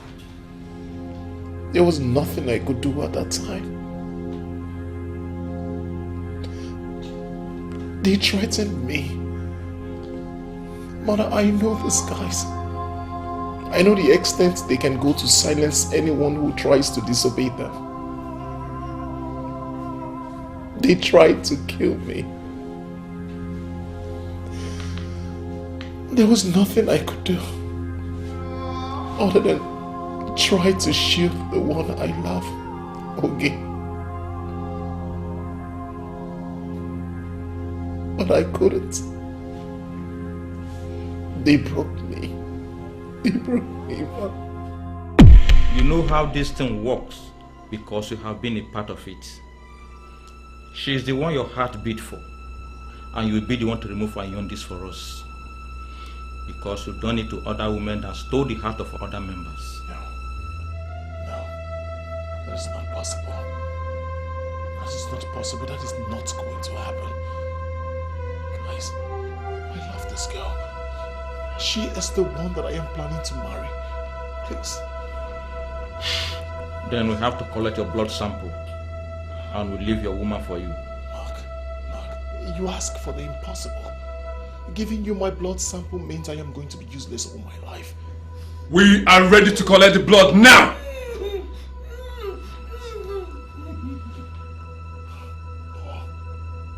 There was nothing I could do at that time. They threatened me. Mother, I know these guys. I know the extent they can go to silence anyone who tries to disobey them. They tried to kill me. There was nothing I could do other than try to shield the one I love, Oge. But I couldn't. They broke me. They broke me, man. You know how this thing works because you have been a part of it. She is the one your heart beat for, and you will be the one to remove Ayondis for us. Because you've done it to other women that stole the heart of other members. No, that is not possible. That is not possible. That is not going to happen. Guys, I love this girl. She is the one that I am planning to marry. Please. Then we have to collect your blood sample, and we'll leave your woman for you. Mark, you ask for the impossible. Giving you my blood sample means I am going to be useless all my life. We are ready to collect the blood now!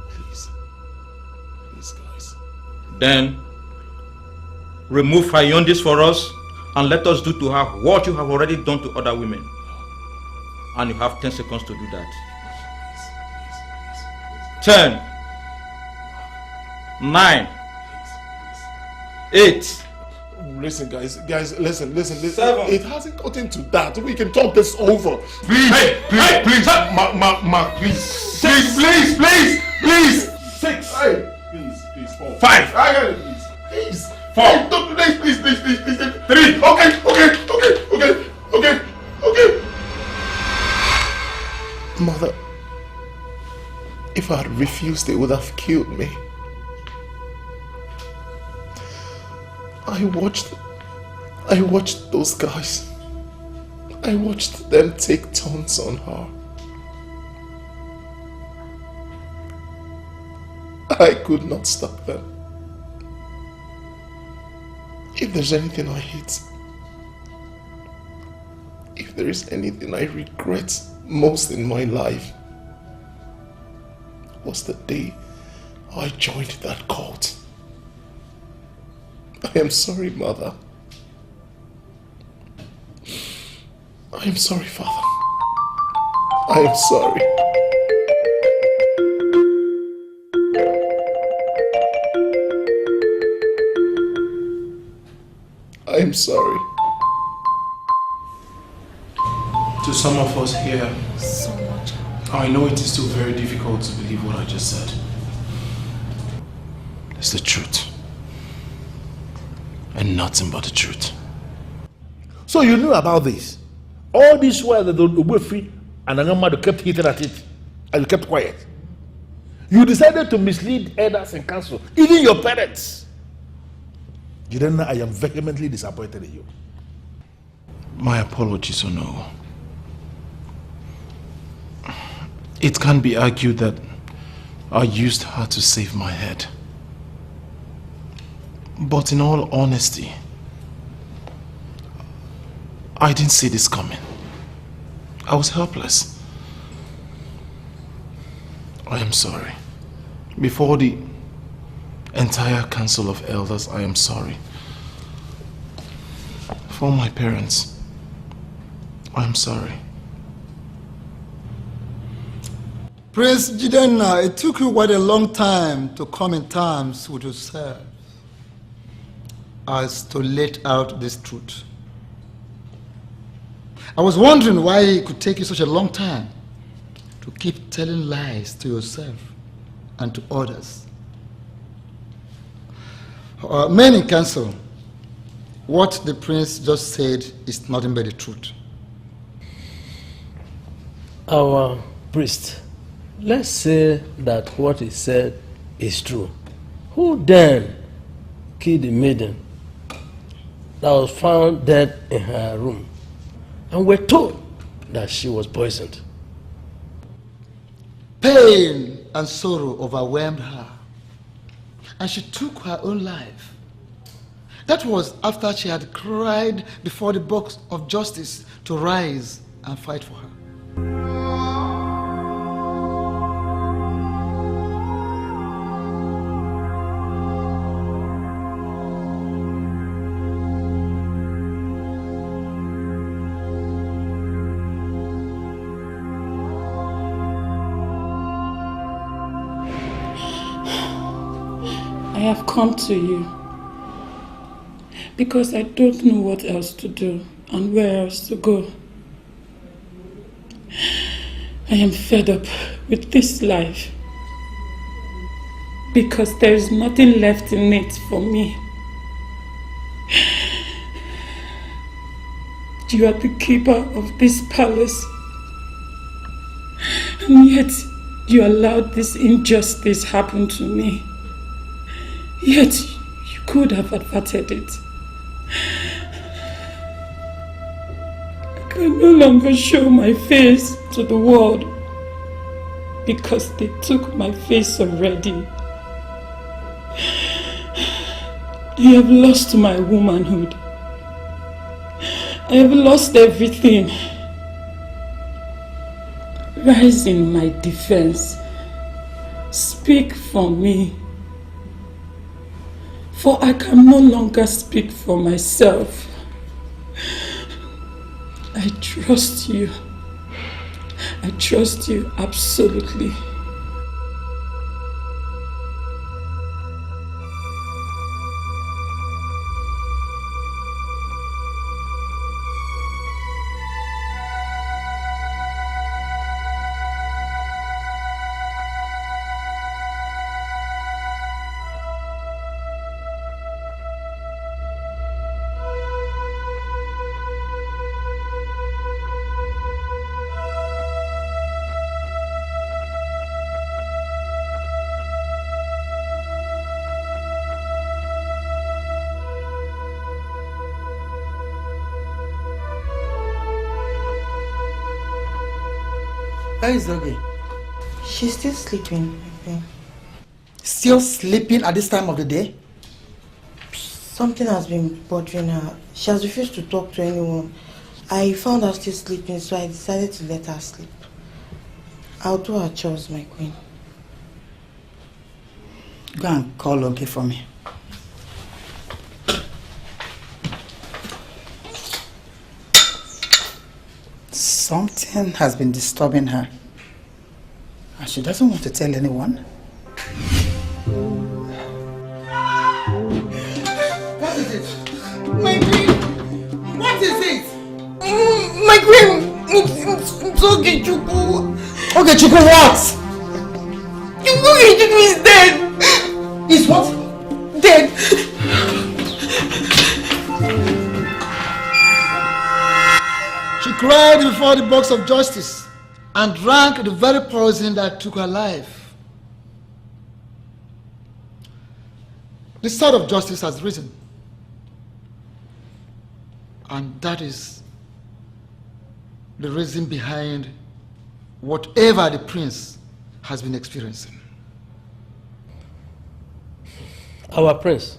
Please, guys. Then, remove Ayondis for us, and let us do to her what you have already done to other women. And you have 10 seconds to do that. 10, 9, 8. Listen, guys, listen. 7. It hasn't gotten to that. We can talk this over. Please, please. Mark, please. 6. Please. 6. Hey, please, 4. 5. I got it, please. 4. Hey, don't do this, please. 3. Okay. Mother, if I had refused, they would have killed me. I watched those guys. I watched them take turns on her. I could not stop them. If there's anything I hate, if there is anything I regret most in my life, was the day I joined that cult. I am sorry, Mother. I am sorry, Father. I am sorry. I am sorry. To some of us here, So much. I know it is still very difficult to believe what I just said. It's the truth. And nothing but the truth. So you knew about this? All this while the Obuefi and Angamadu kept hitting at it, and you kept quiet. You decided to mislead elders and council, even your parents. Jirena, I am vehemently disappointed in you. My apologies, Ono. It can be argued that I used her to save my head. But in all honesty, I didn't see this coming. I was helpless. I am sorry. Before the entire council of elders, I am sorry. For my parents, I am sorry. Prince Jidenna, it took you quite a long time to come in terms with yourself as to let out this truth. I was wondering why it could take you such a long time to keep telling lies to yourself and to others. Men in council, what the prince just said is nothing but the truth. Our priest, let's say that what he said is true. Who then killed the maiden that was found dead in her room and we're told that she was poisoned? Pain and sorrow overwhelmed her, and she took her own life. That was after she had cried before the box of justice to rise and fight for her. I have come to you because I don't know what else to do and where else to go. I am fed up with this life because there is nothing left in it for me. You are the keeper of this palace, and yet you allowed this injustice happen to me. Yet you could have averted it. I can no longer show my face to the world because they took my face already. I have lost my womanhood. I have lost everything. Rise in my defense. Speak for me. For I can no longer speak for myself. I trust you. I trust you absolutely. Where is Oge? She's still sleeping. Still sleeping at this time of the day? Something has been bothering her. She has refused to talk to anyone. I found her still sleeping, so I decided to let her sleep. I'll do her chores, my queen. Go and call Oge for me. Something has been disturbing her, and she doesn't want to tell anyone. What is it? My queen! What is it? My queen! It's Oge Chukwu. Oge Chukwu what? Oge Chukwu is dead! Is what? Dead! She cried before the box of justice and drank the very poison that took her life. The sword of justice has risen, and that is the reason behind whatever the prince has been experiencing. Our prince,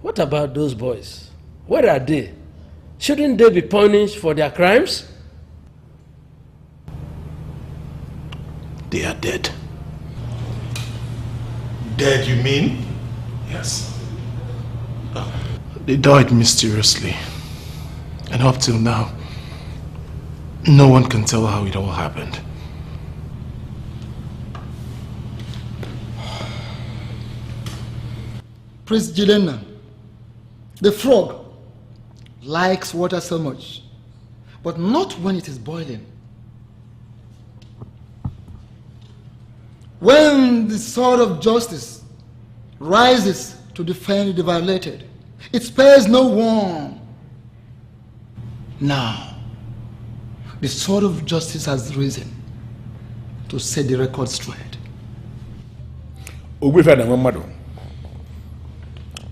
what about those boys? Where are they? Shouldn't they be punished for their crimes? They are dead. Dead, you mean? Yes. They died mysteriously. And up till now, no one can tell how it all happened. Prince Jidenna, the frog, likes water so much, but not when it is boiling. When the sword of justice rises to defend the violated, it spares no one. Now, the sword of justice has risen, to set the record straight.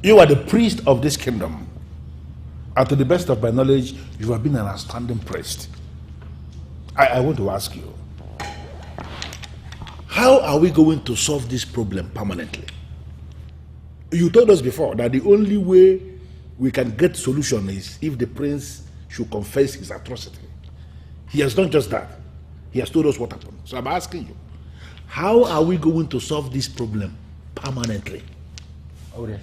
You are the priest of this kingdom. And to the best of my knowledge, you have been an outstanding priest. I want to ask you, how are we going to solve this problem permanently? You told us before that the only way we can get solution is if the prince should confess his atrocity. He has done just that. He has told us what happened. So I'm asking you, how are we going to solve this problem permanently? Oh, yes.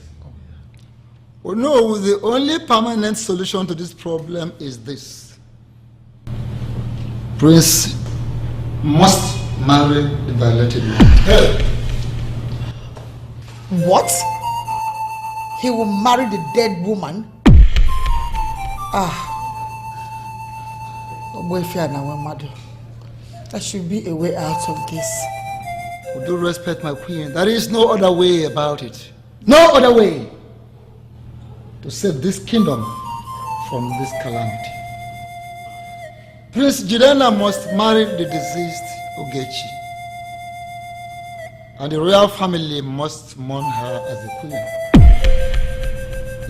Well, no, the only permanent solution to this problem is this. Prince must marry the violated woman. What? He will marry the dead woman? There should be a way out of this. With due respect, my queen, there is no other way about it. No other way to save this kingdom from this calamity. Prince Jidena must marry the deceased Ogechi, and the royal family must mourn her as a queen.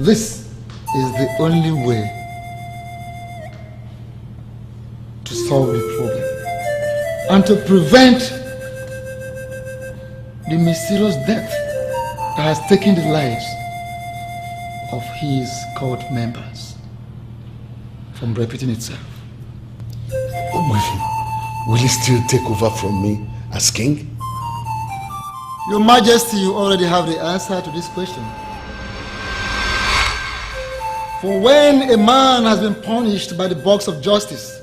This is the only way to solve the problem and to prevent the mysterious death that has taken the lives of his court members from repeating itself. Will he still take over from me as king? Your Majesty, you already have the answer to this question. For when a man has been punished by the box of justice,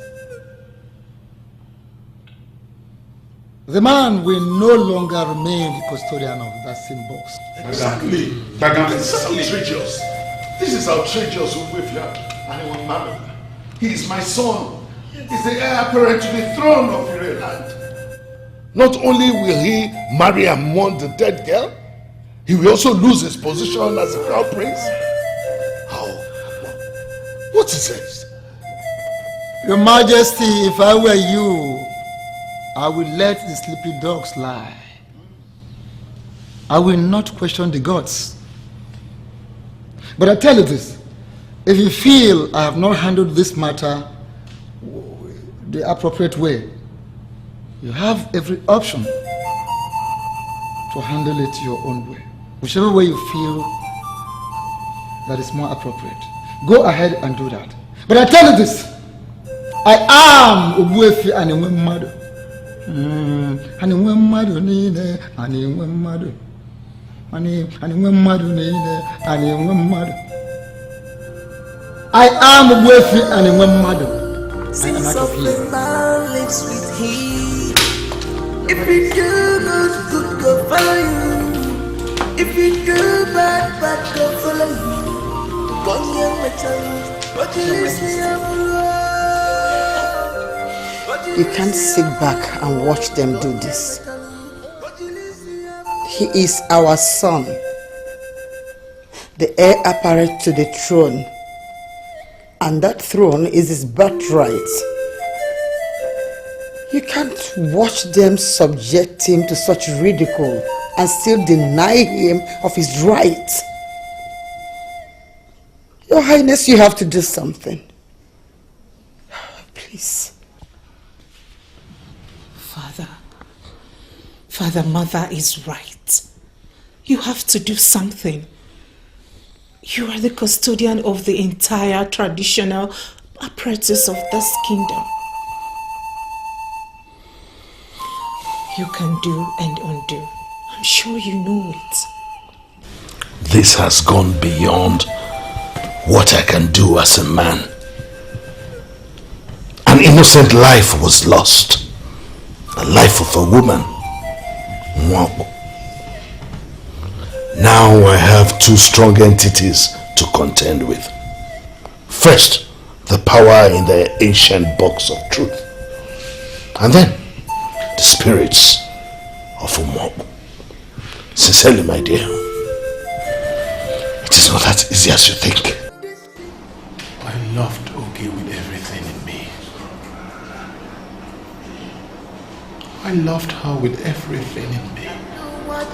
the man will no longer remain the custodian of that same box. Exactly. This is outrageous. This is outrageous, Ugwefia. Anyone marry? He is my son. He's the heir apparent to the throne of Ireland. Not only will he marry and mourn the dead girl, he will also lose his position as a crown prince. How? What is this? Your Majesty, if I were you, I will let the sleepy dogs lie. I will not question the gods. But I tell you this, if you feel I have not handled this matter the appropriate way, you have every option to handle it your own way. Whichever way you feel that is more appropriate. Go ahead and do that. But I tell you this, I am Ogbuefi Anenwe Mmadu. Anenwe Mmadu niile, Anenwe Mmadu. Anenwe Mmadu niile, Anenwe Mmadu. I am Ogbuefi Anenwe Mmadu. I am out of here. Lives with him. If you do good, good go follow you. If you do bad, bad go follow you. One year later, but you listen. You can't sit back and watch them do this. He is our son, the heir apparent to the throne, and that throne is his birthright. You can't watch them subject him to such ridicule and still deny him of his rights. Your Highness, you have to do something. Please. Father, Mother is right. You have to do something. You are the custodian of the entire traditional apparatus of this kingdom. You can do and undo. I'm sure you know it. This has gone beyond what I can do as a man. An innocent life was lost. The life of a woman. Now I have two strong entities to contend with. First, the power in the ancient box of truth. And then, the spirits of Umob. Sincerely, my dear, it is not that easy as you think. I loved Oge with everything in me. I I loved her with everything in me. What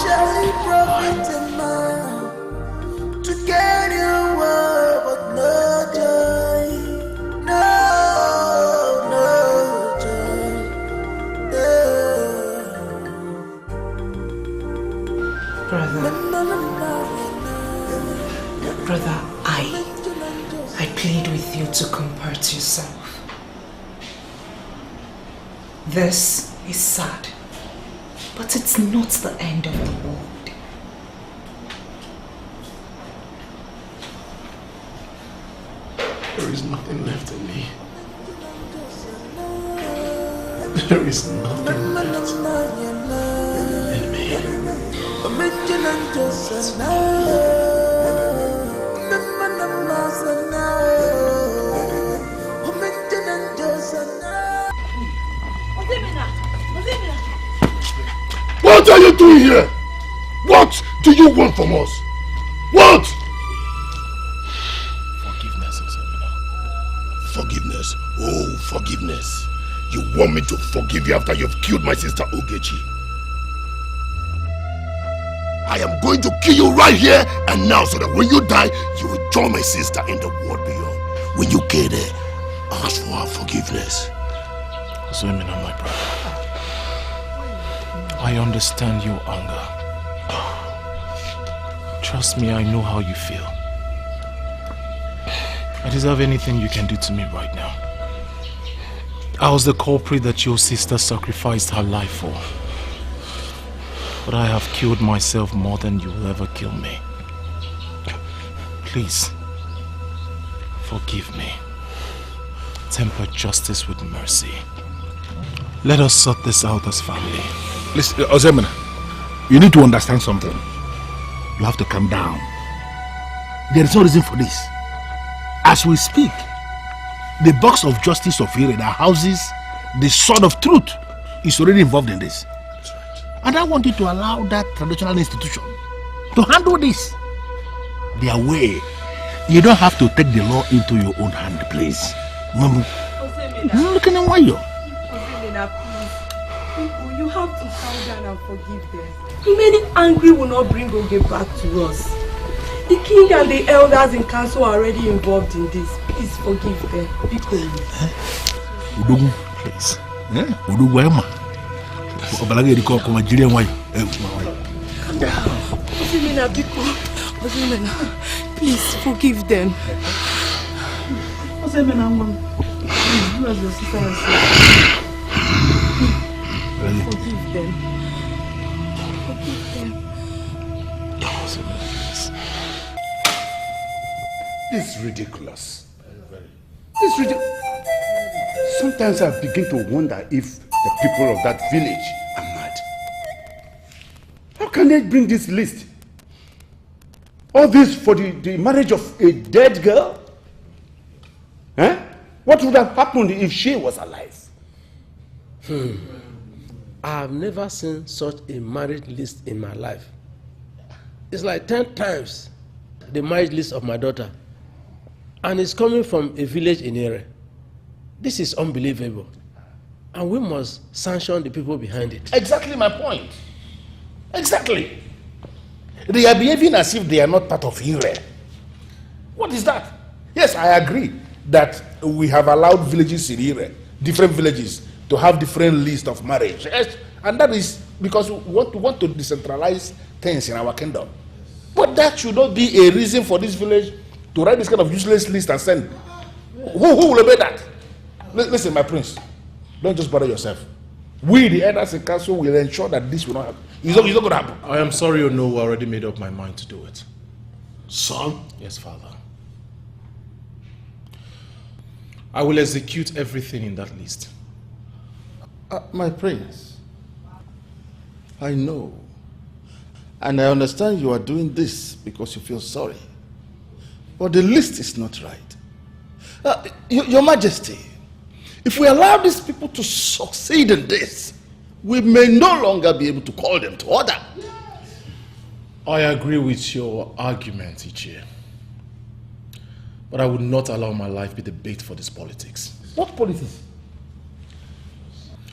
shall it profit a man to get your world but no joy? No joy. Brother, I plead with you to comfort yourself. This is sad, but it's not the end of the world. There is nothing left in me. There is nothing left in me. What are you doing here? What do you want from us? What? Forgiveness, Osemina. Forgiveness? Oh, forgiveness. You want me to forgive you after you've killed my sister Ogechi? I am going to kill you right here and now so that when you die, you will join my sister in the world beyond. When you get there, ask for her forgiveness. Osemina, my brother. I understand your anger. Trust me, I know how you feel. I deserve anything you can do to me right now. I was the culprit that your sister sacrificed her life for. But I have killed myself more than you will ever kill me. Please, forgive me. Temper justice with mercy. Let us sort this out as family. Listen, Osemina, you need to understand something. You have to calm down. There is no reason for this. As we speak, the box of justice of Ire that houses the sword of truth is already involved in this. And I want you to allow that traditional institution to handle this their way. You don't have to take the law into your own hand, please. Mamu, look at why you. You have to calm down and forgive them. Remaining angry will not bring Oge back to us. The king and the elders in council are already involved in this. Please forgive them. Udogu, please. Udogu, Emma. Osemina, please forgive them. Osemina, please do as your sister has said. Forgive them. Forgive them. This is ridiculous. This is ridiculous. Sometimes I begin to wonder if the people of that village are mad. How can they bring this list? All this for the marriage of a dead girl? Eh? What would have happened if she was alive? I've never seen such a marriage list in my life. It's like 10 times the marriage list of my daughter. And it's coming from a village in Ire. This is unbelievable. And we must sanction the people behind it. Exactly my point. Exactly. They are behaving as if they are not part of Ire. What is that? Yes, I agree that we have allowed villages in Ire, different villages, to have different lists of marriage. Yes, and that is because we want to decentralize things in our kingdom. But that should not be a reason for this village to write this kind of useless list and send. Who will obey that? Listen, my prince, don't just bother yourself. We, the elders in council, will ensure that this will not happen. It's not going to happen. I am sorry, I already made up my mind to do it. Son? Yes, father. I will execute everything in that list. My prince, I know, and I understand you are doing this because you feel sorry, but the list is not right. Your Majesty, if we allow these people to succeed in this, we may no longer be able to call them to order. I agree with your argument, Ichie, but I would not allow my life be the bait for this politics. What politics?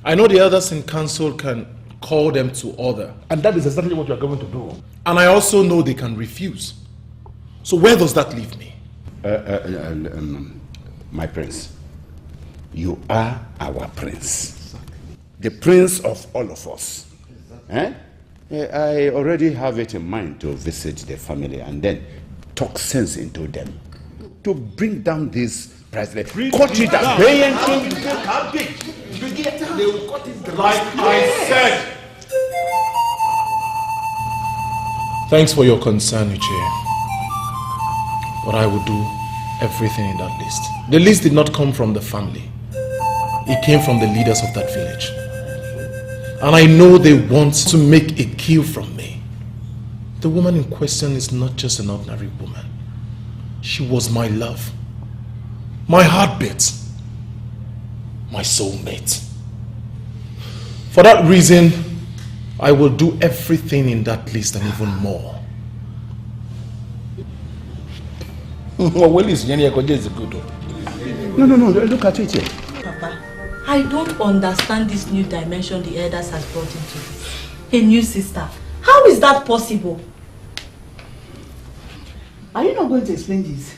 I know the elders in council can call them to order. And that is exactly what you are going to do. And I also know they can refuse. So where does that leave me? My prince, you are our prince. The prince of all of us. I already have it in mind to visit the family and then talk sense into them. To bring down this president. Cut it down. They will cut it down. Like I said. Thanks for your concern, Uche. But I will do everything in that list. The list did not come from the family. It came from the leaders of that village. And I know they want to make a kill from me. The woman in question is not just an ordinary woman. She was my love, my heartbeat, my soulmate. For that reason, I will do everything in that list and even more. No, look at it here. Papa, I don't understand this new dimension the elders has brought into this. A new sister. How is that possible? Are you not going to explain this?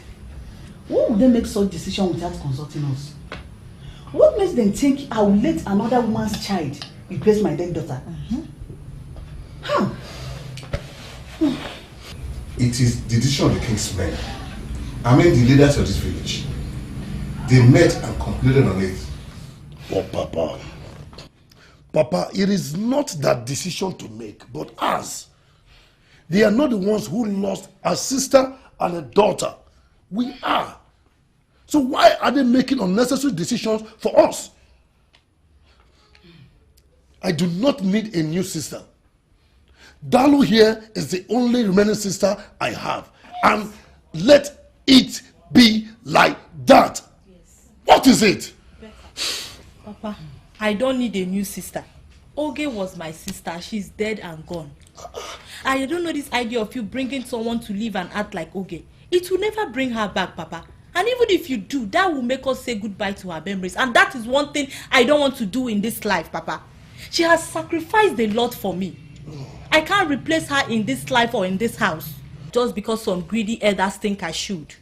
Why would they make such decision without consulting us? What makes them think I will let another woman's child replace my dead daughter? How? It is the decision of the king's men. I mean the leaders of this village. They met and concluded on it. Oh, Papa. Papa, it is not that decision to make, but us. They are not the ones who lost a sister and a daughter. We are. So why are they making unnecessary decisions for us? I do not need a new sister. Dalu here is the only remaining sister I have. And let it be like that. Yes. What is it? Papa, I don't need a new sister. Oge was my sister. She's dead and gone. I don't know this idea of you bringing someone to live and act like Oge. It will never bring her back, Papa. And even if you do, that will make us say goodbye to her memories. And that is one thing I don't want to do in this life, Papa. She has sacrificed a lot for me. I can't replace her in this life or in this house just because some greedy elders think I should.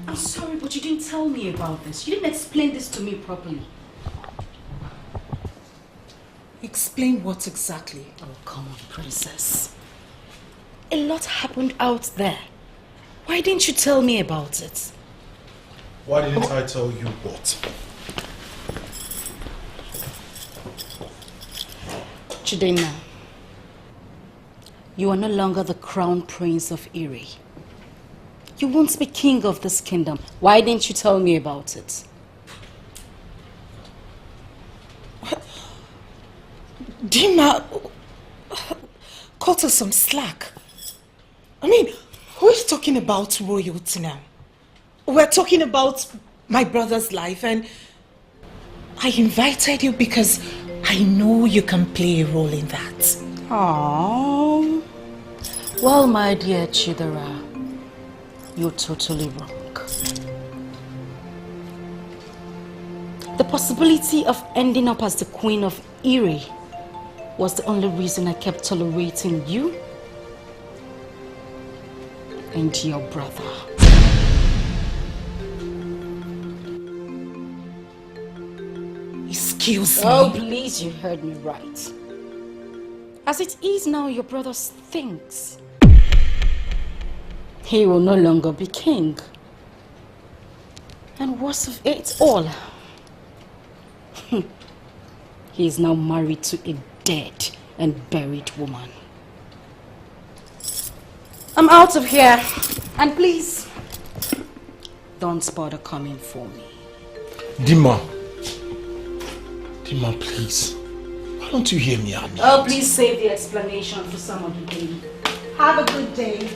I'm sorry, but you didn't tell me about this. You didn't explain this to me properly. Explain what exactly? Oh, come on, princess. A lot happened out there. Why didn't you tell me about it? Why didn't I tell you what? Chidena, you are no longer the crown prince of Erie. You won't be king of this kingdom. Why didn't you tell me about it? Dima cut us some slack. I mean, who is talking about royalty now? We're talking about my brother's life, and I invited you because I know you can play a role in that. Aww. Well, my dear Chidera, you're totally wrong. The possibility of ending up as the Queen of Erie was the only reason I kept tolerating you and your brother. Excuse me? Oh, please, you heard me right. As it is now, your brother thinks he will no longer be king. And worst of it all, he is now married to a dead and buried woman. I'm out of here. And please, don't bother coming for me. Dima, please. Why don't you hear me out? Oh, please save the explanation for some other day. Have a good day.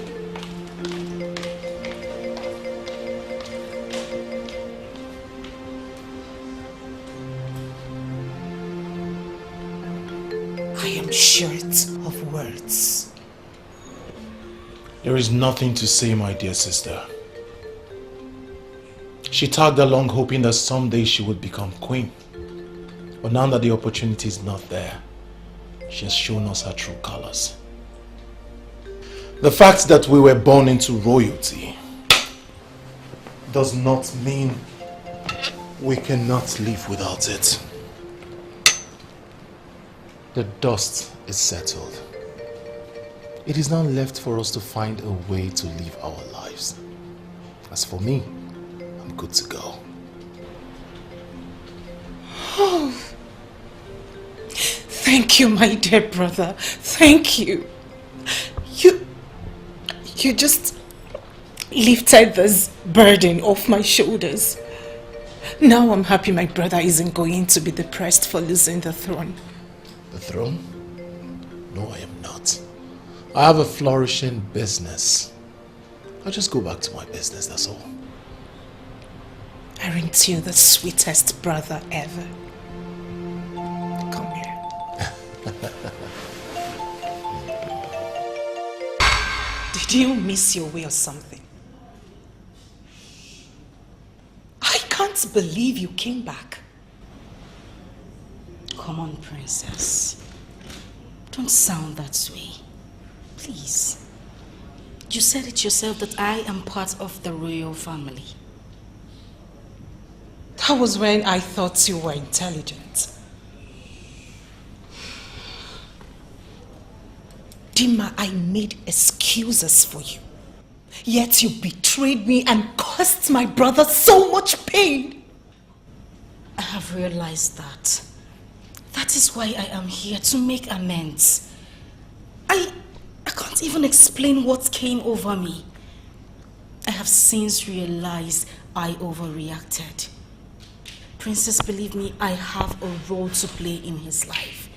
I am short of words. There is nothing to say, my dear sister. She tagged along hoping that someday she would become queen. But now that the opportunity is not there, she has shown us her true colors. The fact that we were born into royalty does not mean we cannot live without it. The dust is settled. It is now left for us to find a way to live our lives. As for me, I'm good to go. Oh, thank you, my dear brother. Thank you. You just lifted this burden off my shoulders. Now I'm happy my brother isn't going to be depressed for losing the throne. The throne? No, I am not. I have a flourishing business. I'll just go back to my business, that's all. Aren't you the sweetest brother ever? Come here. Did you miss your way or something? I can't believe you came back. Come on, princess. Don't sound that way. Please. You said it yourself that I am part of the royal family. That was when I thought you were intelligent. Dima, I made excuses for you. Yet you betrayed me and caused my brother so much pain. I have realized that. That is why I am here, to make amends. I can't even explain what came over me. I have since realized I overreacted. Princess, believe me, I have a role to play in his life.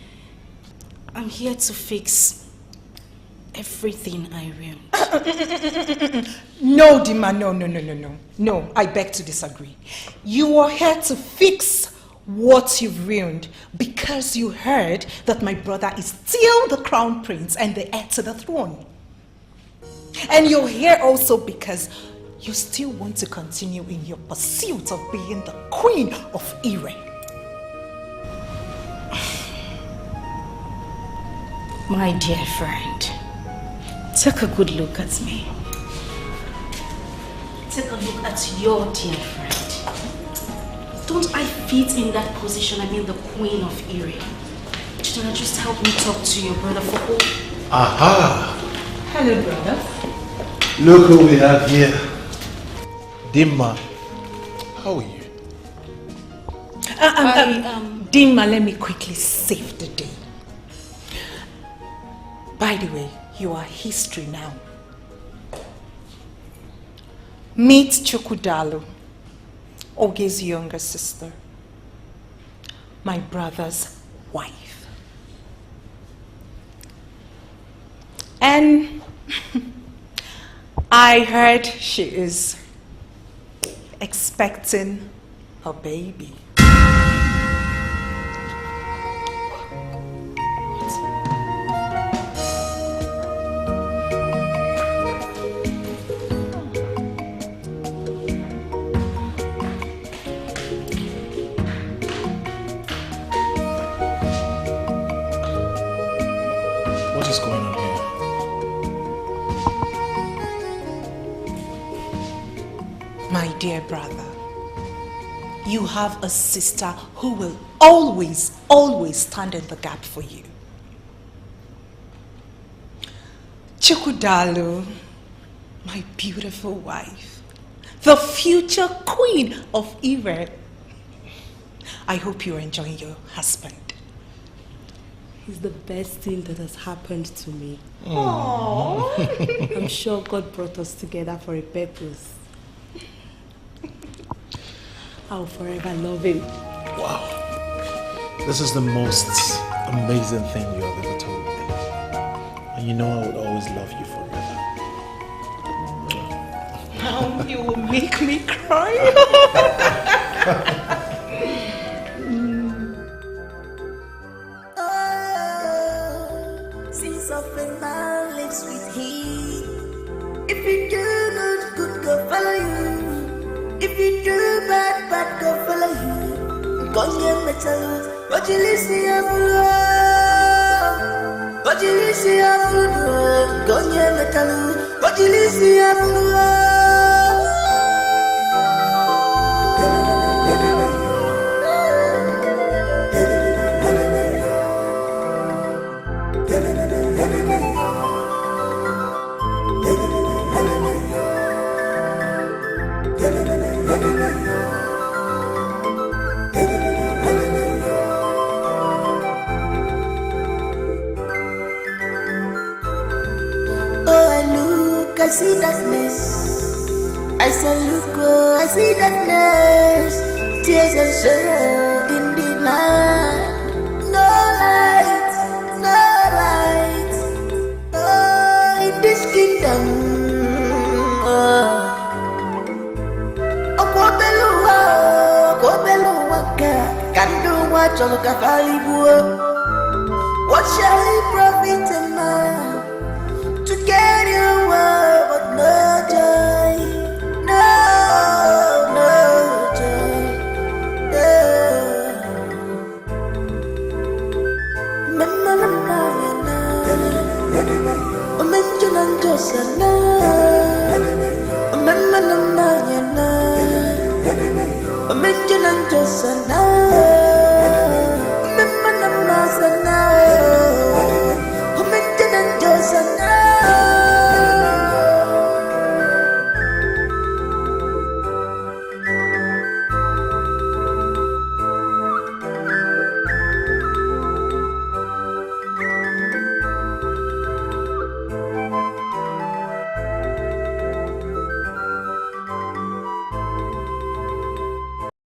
I'm here to fix everything I ruined. No, Dima, no. No, I beg to disagree. You are here to fix what you've ruined because you heard that my brother is still the crown prince and the heir to the throne. And you're here also because you still want to continue in your pursuit of being the queen of Ire. My dear friend, take a good look at me. Take a look at your dear friend. Don't I fit in that position? I mean, the queen of Ire. Just help me talk to your brother for all. Aha! Hello, brother. Look who we have here. Dima. How are you? Dima, let me quickly save the day. By the way, you are history now. Meet Chukwudalu, Oge's younger sister, my brother's wife. And I heard she is expecting a baby. What is going on here? My dear brother, you have a sister who will always stand in the gap for you. Chukwudalu, my beautiful wife, the future queen of Ire. I hope you're enjoying your husband. He's the best thing that has happened to me. Aww. I'm sure God brought us together for a purpose. I'll forever love him. Wow. This is the most amazing thing you have ever told me. And you know I would always love you forever. Now you will make me cry. Since often man lives with he. If you do good, good go follow you. If you do bad, bad go follow you. Gonye metal, I see darkness. I say, look, oh, I see darkness. Tears and sorrow in the night. No light, no light. Oh, in this kingdom. Oh, what shall it profit a man to get your word, but no joy, no joy, Mama, oh, mention and just Mama, oh, mention and just